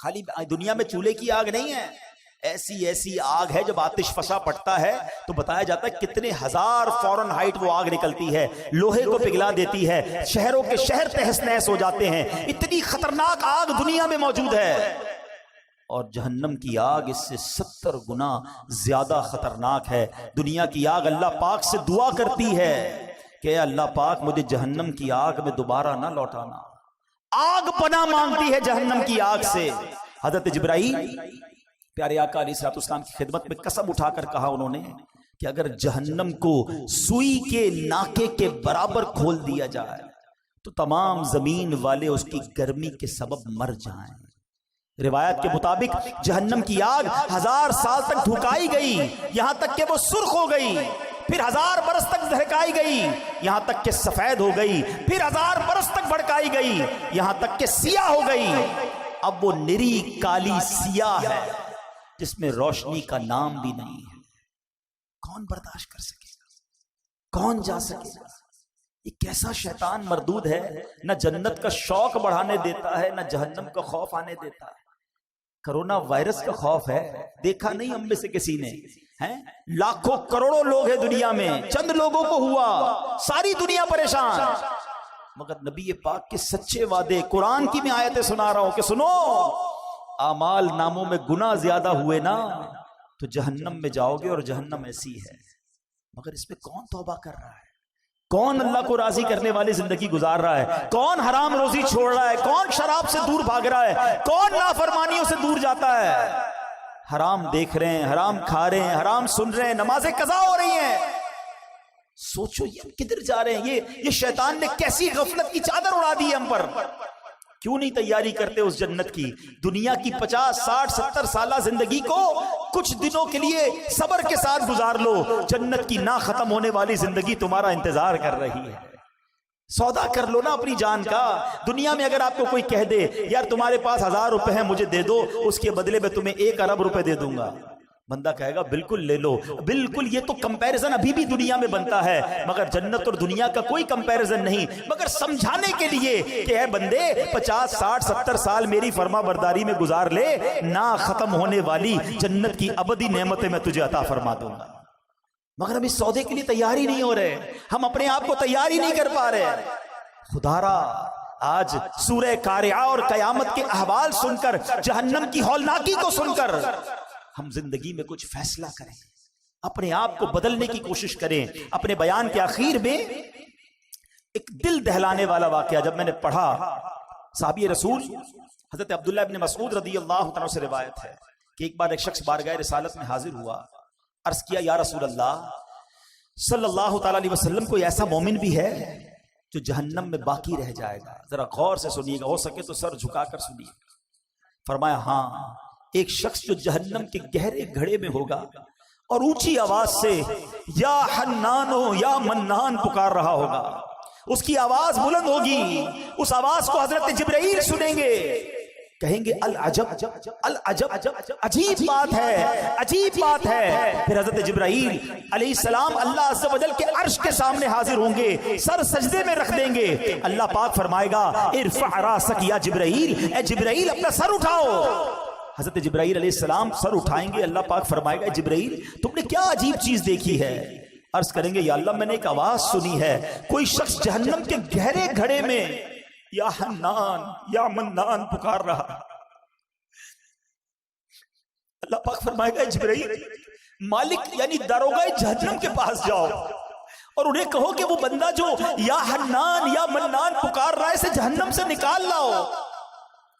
خالی دنیا میں چولہے کی آگ نہیں ہے, ایسی آگ ہے جب آتش فشاں پڑتا ہے تو بتایا جاتا ہے کتنے ہزار فارن ہائٹ وہ آگ نکلتی ہے, لوہے کو پگھلا دیتی ہے, شہروں کے شہر تہس نہس ہو جاتے ہیں. اتنی خطرناک آگ دنیا میں موجود ہے. اور جہنم کی آگ اس سے 70 گنا زیادہ خطرناک ہے. دنیا کی آگ اللہ پاک سے دعا کرتی ہے کہ اللہ پاک مجھے جہنم کی آگ میں دوبارہ نہ لوٹانا. آگ پناہ مانگتی ہے جہنم کی آگ سے. حضرت جبرائیل پیارے آقا علیہ الصلوۃ والسلام کی خدمت میں قسم اٹھا کر کہا انہوں نے کہ اگر جہنم کو سوئی کے ناکے کے برابر کھول دیا جائے تو تمام زمین والے اس کی گرمی کے سبب مر جائیں. روایت کے مطابق جہنم کی آگ 1000 سال تک دھکائی گئی، یہاں تک کہ وہ سرخ ہو گئی، پھر 1000 برس تک دہکائی گئی، یہاں تک کہ سفید ہو گئی، پھر 1000 برس تک بھڑکائی گئی، یہاں تک کہ سیاہ ہو گئی۔ اب وہ نری کالی سیاہ ہے جس میں روشنی کا نام بھی نہیں ہے۔ کون برداشت کر سکے گا؟ کون جا سکے گا؟ یہ کیسا شیطان مردود ہے، نہ جنت کا شوق بڑھانے دیتا ہے، نہ جہنم کا خوف آنے دیتا ہے۔ کرونا وائرس کا خوف ہے، دیکھا نہیں ہم میں سے کسی نے، ہیں لاکھوں کروڑوں لوگ ہیں دنیا میں، چند لوگوں کو ہوا، ساری دنیا پریشان، مگر نبی پاک کے سچے وعدے، قرآن کی میں آیتیں سنا رہا ہوں کہ سنو، اعمال ناموں میں گناہ زیادہ ہوئے نا تو جہنم میں جاؤ گے، اور جہنم ایسی ہے۔ مگر اس میں کون توبہ کر رہا ہے؟ کون اللہ کو راضی کرنے والی زندگی گزار رہا ہے؟ کون حرام روزی چھوڑ رہا ہے؟ کون شراب سے دور بھاگ رہا ہے؟ کون نافرمانیوں سے دور جاتا ہے؟ حرام دیکھ رہے ہیں، حرام کھا رہے ہیں، حرام سن رہے ہیں، نمازیں قضا ہو رہی ہیں۔ سوچو یہ کدھر جا رہے ہیں؟ یہ شیطان نے کیسی غفلت کی چادر اڑا دی ہے ہم پر۔ کیوں نہیں تیاری کرتے اس جنت کی؟ دنیا کی 50 60 70 سالہ زندگی کو کچھ دنوں کے لیے صبر کے ساتھ گزار لو، جنت کی نہ ختم ہونے والی زندگی تمہارا انتظار کر رہی ہے۔ سودا کر لو نا اپنی جان کا۔ دنیا میں اگر آپ کو کوئی کہہ دے یار تمہارے پاس 1000 روپے ہیں مجھے دے دو، اس کے بدلے میں تمہیں 1 ارب روپے دے دوں گا، بندہ کہے گا بالکل لے لو۔ بالکل، یہ تو کمپیریزن ابھی بھی دنیا میں بنتا ہے، مگر جنت اور دنیا کا کوئی کمپیریزن نہیں۔ مگر سمجھانے کے لیے کہ اے بندے 50 60 70 سال میری فرما برداری میں گزار لے، نہ ختم ہونے والی جنت کی ابدی نعمتیں میں تجھے عطا فرما دوں گا۔ مگر ہم اس سودے کے لیے تیار ہی نہیں ہو رہے، ہم اپنے آپ کو تیار ہی نہیں کر پا رہے۔ خدا را آج سورہ قارعہ اور قیامت کے احوال سن کر، جہنم کی ہولناکی کو سن کر، ہم زندگی میں کچھ فیصلہ کریں، اپنے آپ کو بدلنے کی کوشش کریں۔ اپنے بیان کے آخر میں ایک دل دہلانے والا واقعہ جب میں نے پڑھا، صحابی رسول حضرت عبداللہ ابن مسعود رضی اللہ عنہ سے روایت ہے کہ ایک بار ایک شخص بارگاہ رسالت میں حاضر ہوا، عرض کیا یا رسول اللہ صلی اللہ تعالی علیہ وسلم، کوئی ایسا مومن بھی ہے جو جہنم میں باقی رہ جائے گا؟ ذرا غور سے سنیے گا، ہو سکے تو سر جھکا کر سنیے۔ فرمایا ہاں، ایک شخص جو جہنم کے گہرے گھڑے میں ہوگا اور اونچی آواز سے یا حنانو یا منان پکار رہا ہوگا، اس کی آواز بلند ہوگی، اس آواز کو حضرت جبرائیل سنیں گے، کہیں گے العجب العجب، عجیب بات ہے، عجیب بات ہے۔ پھر حضرت جبرائیل علیہ السلام اللہ عز و جل کے عرش کے سامنے حاضر ہوں گے، سر سجدے میں رکھ دیں گے۔ اللہ پاک فرمائے گا ارفع راسک یا جبرائیل، اے جبرائیل اپنا سر اٹھاؤ۔ حضرت جبرائیل علیہ السلام سر اٹھائیں گے، اللہ پاک فرمائے گا جبرائیل تم نے کیا عجیب چیز دیکھی ہے؟ عرض کریں گے یا اللہ میں نے ایک آواز سنی ہے، کوئی شخص جہنم کے گہرے گھڑے میں یا حنان یا منان پکار رہا۔ اللہ پاک فرمائے گا جبرائیل مالک یعنی داروغہ جہنم کے پاس جاؤ اور انہیں کہو کہ وہ بندہ جو یا حنان یا منان پکار رہا ہے اسے جہنم سے نکال لاؤ۔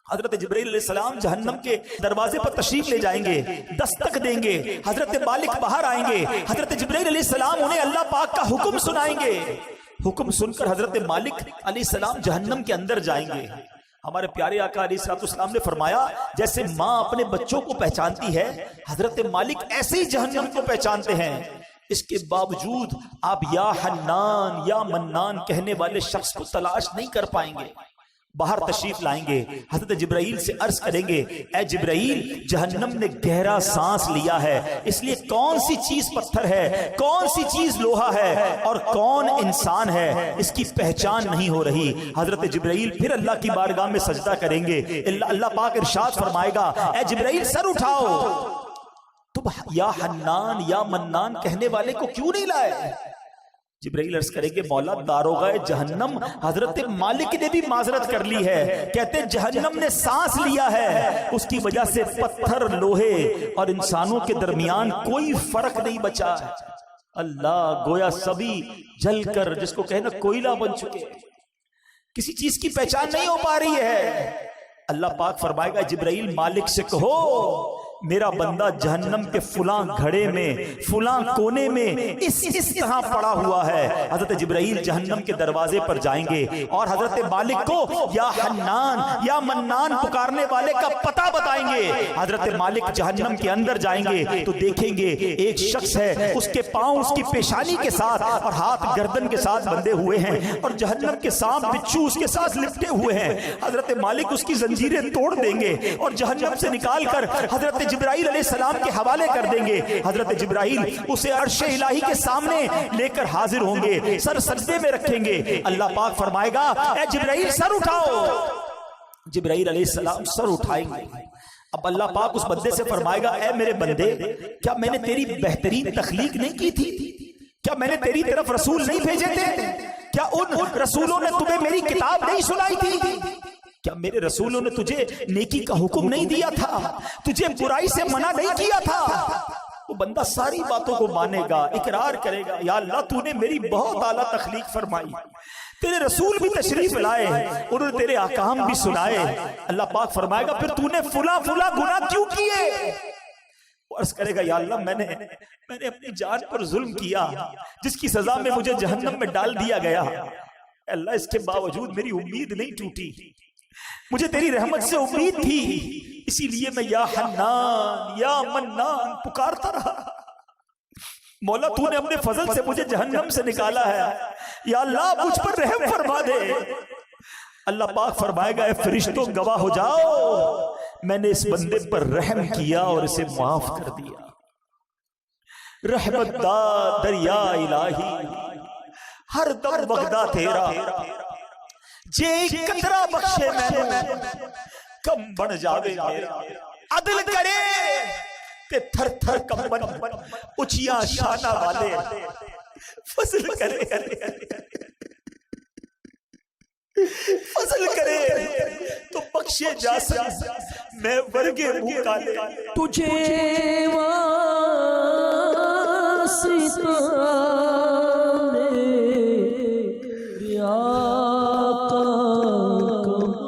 حضرت جبرائیل علیہ السلام جہنم کے دروازے پر تشریف لے جائیں گے، دستک دیں گے، حضرت مالک باہر آئیں گے، حضرت جبرائیل علیہ السلام انہیں اللہ پاک کا حکم سنائیں گے۔ حکم سن کر حضرت مالک علیہ السلام جہنم کے اندر جائیں گے۔ ہمارے پیارے آقا علیہ السلام نے فرمایا جیسے ماں اپنے بچوں کو پہچانتی ہے، حضرت مالک ایسے ہی جہنم کو پہچانتے ہیں۔ اس کے باوجود آپ یا حنان یا منان کہنے والے شخص کو تلاش نہیں کر پائیں گے۔ باہر تشریف لائیں گے، حضرت جبرائیل سے عرض کریں گے اے جبرائیل جہنم نے گہرا سانس لیا ہے، اس لیے کون سی چیز پتھر ہے، کون سی چیز لوہا ہے اور کون انسان ہے اس کی پہچان نہیں ہو رہی۔ حضرت جبرائیل پھر اللہ کی بارگاہ میں سجدہ کریں گے، اللہ پاک ارشاد فرمائے گا اے جبرائیل سر اٹھاؤ، تم یا حنان یا منان کہنے والے کو کیوں نہیں لائے؟ جبرائیل عرض کریں گے مولا داروغہ جہنم حضرت مالک نے بھی معذرت کر لی ہے، کہتے جہنم نے سانس لیا ہے، اس کی وجہ سے پتھر لوہے اور انسانوں کے درمیان کوئی فرق نہیں بچا۔ اللہ گویا سبھی جل کر جس کو کہنا کوئلہ بن چکے، کسی چیز کی پہچان نہیں ہو پا رہی ہے۔ اللہ پاک فرمائے گا جبرائیل مالک سے کہو میرا بندہ جہنم کے فلاں گھڑے میں فلاں کونے میں اس طرح پڑا ہوا ہے. حضرت جبرائیل جہنم کے دروازے پر جائیں گے اور حضرت مالک کو یا حنان یا منان پکارنے والے کا پتہ بتائیں گے. حضرت مالک جہنم کے اندر جائیں گے تو دیکھیں گے ایک شخص ہے، اس کے پاؤں اس کی پیشانی کے ساتھ اور ہاتھ گردن کے ساتھ بندھے ہوئے ہیں اور جہنم کے سانپ بچھو اس کے ساتھ لپٹے ہوئے ہیں. حضرت مالک اس کی زنجیریں توڑ دیں گے اور جہنم سے نکال کر حضرت جبرائیل علیہ السلام کے حوالے کر دیں گے. حضرت جبرائیل اسے عرش الہی کے سامنے لے کر حاضر ہوں گے، سر سجدے میں رکھیں گے. اللہ پاک فرمائے گا اے جبرائیل سر اٹھاؤ. جبرائیل علیہ السلام سر اٹھائیں گے. اب اللہ پاک اس بندے سے فرمائے گا اے میرے بندے، کیا میں نے تیری بہترین تخلیق نہیں کی تھی؟ کیا میں نے تیری طرف رسول نہیں بھیجے تھے؟ کیا ان رسولوں نے تمہیں میری کتاب نہیں سنائی تھی؟ کیا میرے رسولوں نے تجھے نیکی کا حکم نہیں دیا تھا؟ تجھے برائی سے منع نہیں کیا تھا؟ وہ بندہ ساری باتوں کو مانے گا، اقرار کرے گا یا اللہ تو نے میری بہت اعلیٰ تخلیق فرمائی، تیرے رسول بھی تشریف لائے، انہوں نے تیرے احکام بھی سنائے. اللہ پاک فرمائے گا پھر تو نے فلاں گناہ کیوں کیے؟ وہ عرض کرے گا یا اللہ میں نے اپنی جان پر ظلم کیا جس کی سزا میں مجھے جہنم میں ڈال دیا گیا. اللہ اس کے باوجود میری امید نہیں ٹوٹی، مجھے تیری رحمت سے امید تھی، اسی لیے میں یا حنان یا منان پکارتا رہا. مولا تو نے اپنے فضل سے مجھے جہنم سے نکالا ہے، یا اللہ مجھ پر رحم فرما دے. اللہ پاک فرمائے گا اے فرشتوں گواہ ہو جاؤ، میں نے اس بندے پر رحم کیا اور اسے معاف کر دیا. رحمت دا دریا الہی ہر دم وغدہ تیرا، جے قطرہ بخشے میں کم بڑھ جاوے میرا. عدل کرے تے تھر تھر کمبن اچھیاں شانہ والے، فضل کرے فضل کرے تو بخشے جا سکے. میں ورگے منہ کالے تجھے واسطہ میرے آقا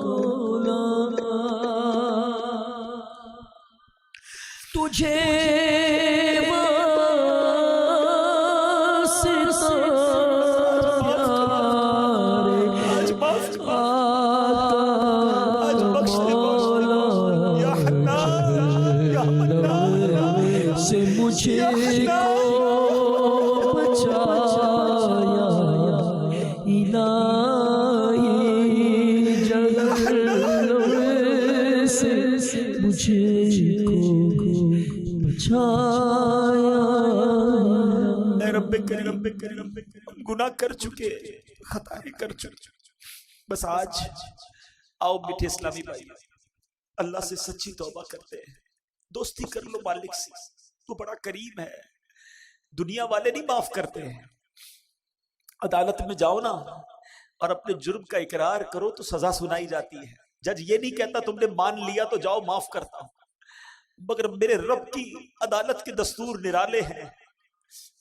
مولانا، تجھے مجھے کو بچایا الہی جلوے سے، مجھے کو بچایا. اے رب کریم گناہ کر چکے، خطائیں کر چکے، بس آج آؤ میٹھے اسلامی بھائی اللہ سے سچی توبہ کرتے ہیں. دوستی کر لو مالک سے، تو بڑا کریم ہے. دنیا والے نہیں معاف کرتے ہیں. عدالت میں جاؤ نا اور اپنے جرم کا اقرار کرو تو سزا سنائی جاتی ہے. جج یہ نہیں کہتا تم نے مان لیا تو جاؤ معاف کرتا ہوں، مگر میرے رب کی عدالت کے دستور نرالے ہیں.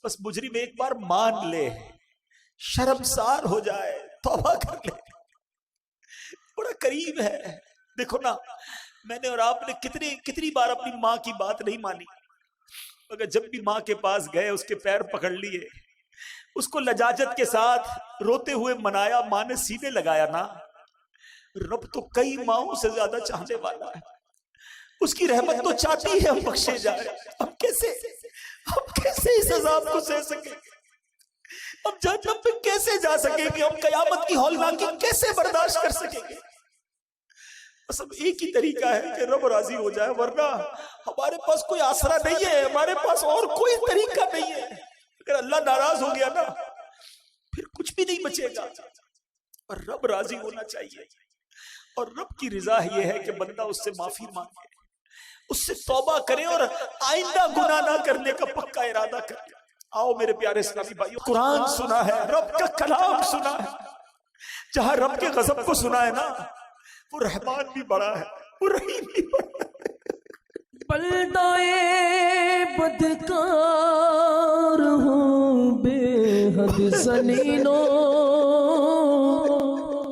بس مجرم ایک بار مان لے، شرمسار ہو جائے، توبہ کر لے. بڑا کریم ہے. دیکھو نا میں نے اور آپ نے کتنی بار اپنی ماں کی بات نہیں مانی، مگر جب بھی ماں کے پاس گئے اس کے پیر پکڑ لیے، اس کو لجاجت کے ساتھ روتے ہوئے منایا، ماں نے سینے لگایا نا. رب تو کئی ماؤں سے زیادہ چاہنے والا ہے، اس کی رحمت تو چاہتی ہے ہم بخشے جائے. ہم کیسے اس عذاب کو سہ سکیں گے؟ ہم جہنم پہ کیسے جا سکیں گے؟ ہم قیامت کی ہولناکی کیسے برداشت کر سکیں گے؟ بس اب ایک ہی طریقہ ہے کہ رب راضی ہو جائے، ورنہ ہمارے پاس کوئی آسرا نہیں ہے، ہمارے پاس اور کوئی طریقہ نہیں ہے. اگر اللہ ناراض ہو گیا نا پھر کچھ بھی نہیں بچے گا. اور رب راضی ہونا چاہیے، اور رب کی رضا یہ ہے کہ بندہ اس سے معافی مانگے، اس سے توبہ کرے اور آئندہ گناہ نہ کرنے کا پکا ارادہ کرے. آؤ میرے پیارے اسلامی بھائیو، قرآن سنا ہے، رب کا کلام سنا ہے. جہاں رب کے غضب کو سنا ہے نا وہ رحمان بھی بڑا ہے، وہ رحیم بھی بڑا ہے. بلدائے بدکار ہوں بے حد زنینوں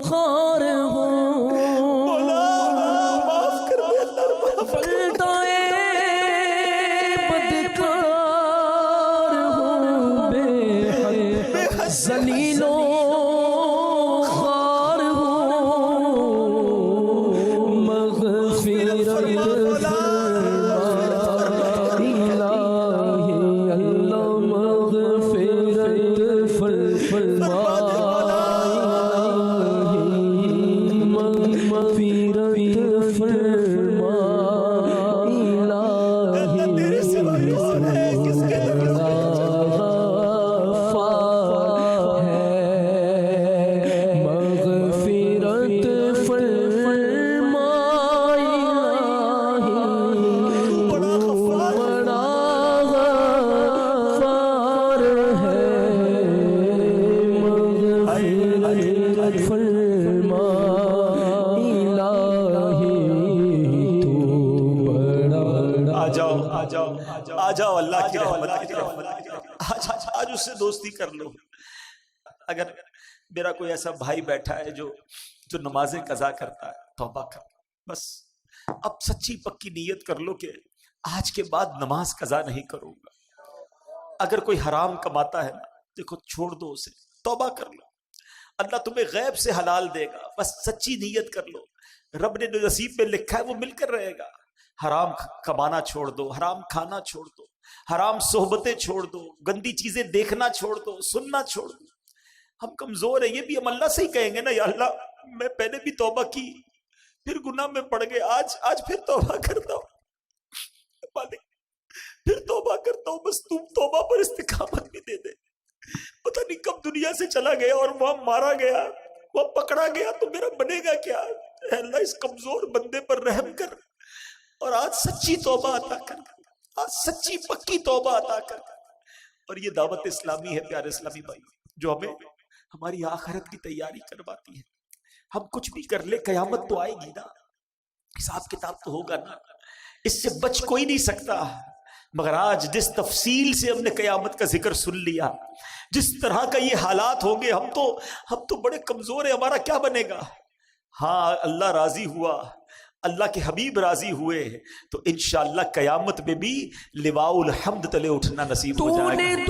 خار ہوں، معاف کر دے اللہ. بلدائے فرما اللہ تیرے سوا کون ہے کس کے لیے آ جاؤ اللہ کی رحمت آج اس سے دوستی کر لو. اگر میرا کوئی ایسا بھائی بیٹھا ہے جو نمازیں قضا کرتا ہے، توبہ کر، بس اب سچی پکی نیت کر لو کہ آج کے بعد نماز قضا نہیں کروں گا. اگر کوئی حرام کماتا ہے نا، دیکھو چھوڑ دو اسے، توبہ کر لو، اللہ تمہیں غیب سے حلال دے گا. بس سچی نیت کر لو، رب نے جو نصیب میں لکھا ہے وہ مل کر رہے گا. حرام کمانا چھوڑ دو، حرام کھانا چھوڑ دو، حرام صحبتیں چھوڑ دو، گندی چیزیں دیکھنا چھوڑ دو، سننا چھوڑ دو. ہم کمزور ہیں، یہ بھی ہم اللہ سے ہی کہیں گے نا، یا اللہ میں پہلے بھی توبہ کی، پھر گناہ میں پڑ گئے، آج پھر توبہ کرتا ہوں مالک، پھر توبہ کرتا ہوں، بس تم توبہ پر استقامت بھی دے دے. پتہ نہیں کب دنیا سے چلا گیا اور وہاں مارا گیا، وہاں پکڑا گیا تو میرا بنے گا کیا؟ اے اللہ اس کمزور بندے پر رحم کر، اور آج سچی توبہ عطا کر، آج سچی پکی توبہ عطا کر. اور یہ دعوت اسلامی ہے پیارے اسلامی بھائی، جو ہمیں ہماری آخرت کی تیاری کرواتی ہے. ہم کچھ بھی کر لے، قیامت تو آئے گی نا، حساب کتاب تو ہوگا نا، اس سے بچ کوئی نہیں سکتا. مگر آج جس تفصیل سے ہم نے قیامت کا ذکر سن لیا، جس طرح کا یہ حالات ہوں گے، ہم تو بڑے کمزور ہیں، ہمارا کیا بنے گا؟ ہاں اللہ راضی ہوا، اللہ کے حبیب راضی ہوئے تو انشاءاللہ قیامت میں بھی لواء الحمد تلے اٹھنا نصیب ہو جائے گا.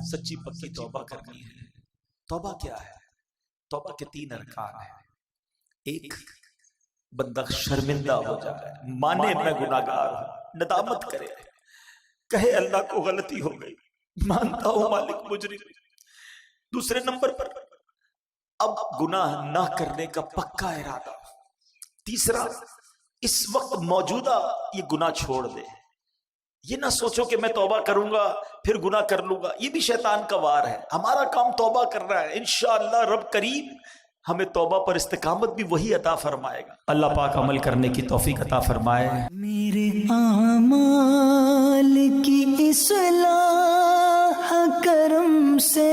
سچی پکی توبہ کرنی ہے. توبہ کیا ہے؟ توبہ کے 3 ارکان ہیں. ایک، بندہ شرمندہ ہو جائے، مانے میں گناہگار ہوں، ندامت کرے، کہے اللہ کو غلطی ہو گئی، مانتا ہوں مالک مجرم. دوسرے نمبر پر اب گناہ نہ کرنے کا پکا ارادہ. تیسرا، اس وقت موجودہ یہ گناہ چھوڑ دے. یہ نہ سوچو کہ میں توبہ کروں گا پھر گناہ کر لوں گا، یہ بھی شیطان کا وار ہے. ہمارا کام توبہ کرنا ہے. انشاءاللہ رب کریم ہمیں توبہ پر استقامت بھی وہی عطا فرمائے گا. اللہ پاک عمل کرنے کی توفیق عطا فرمائے. میرے اعمال کی اصلاح کرم سے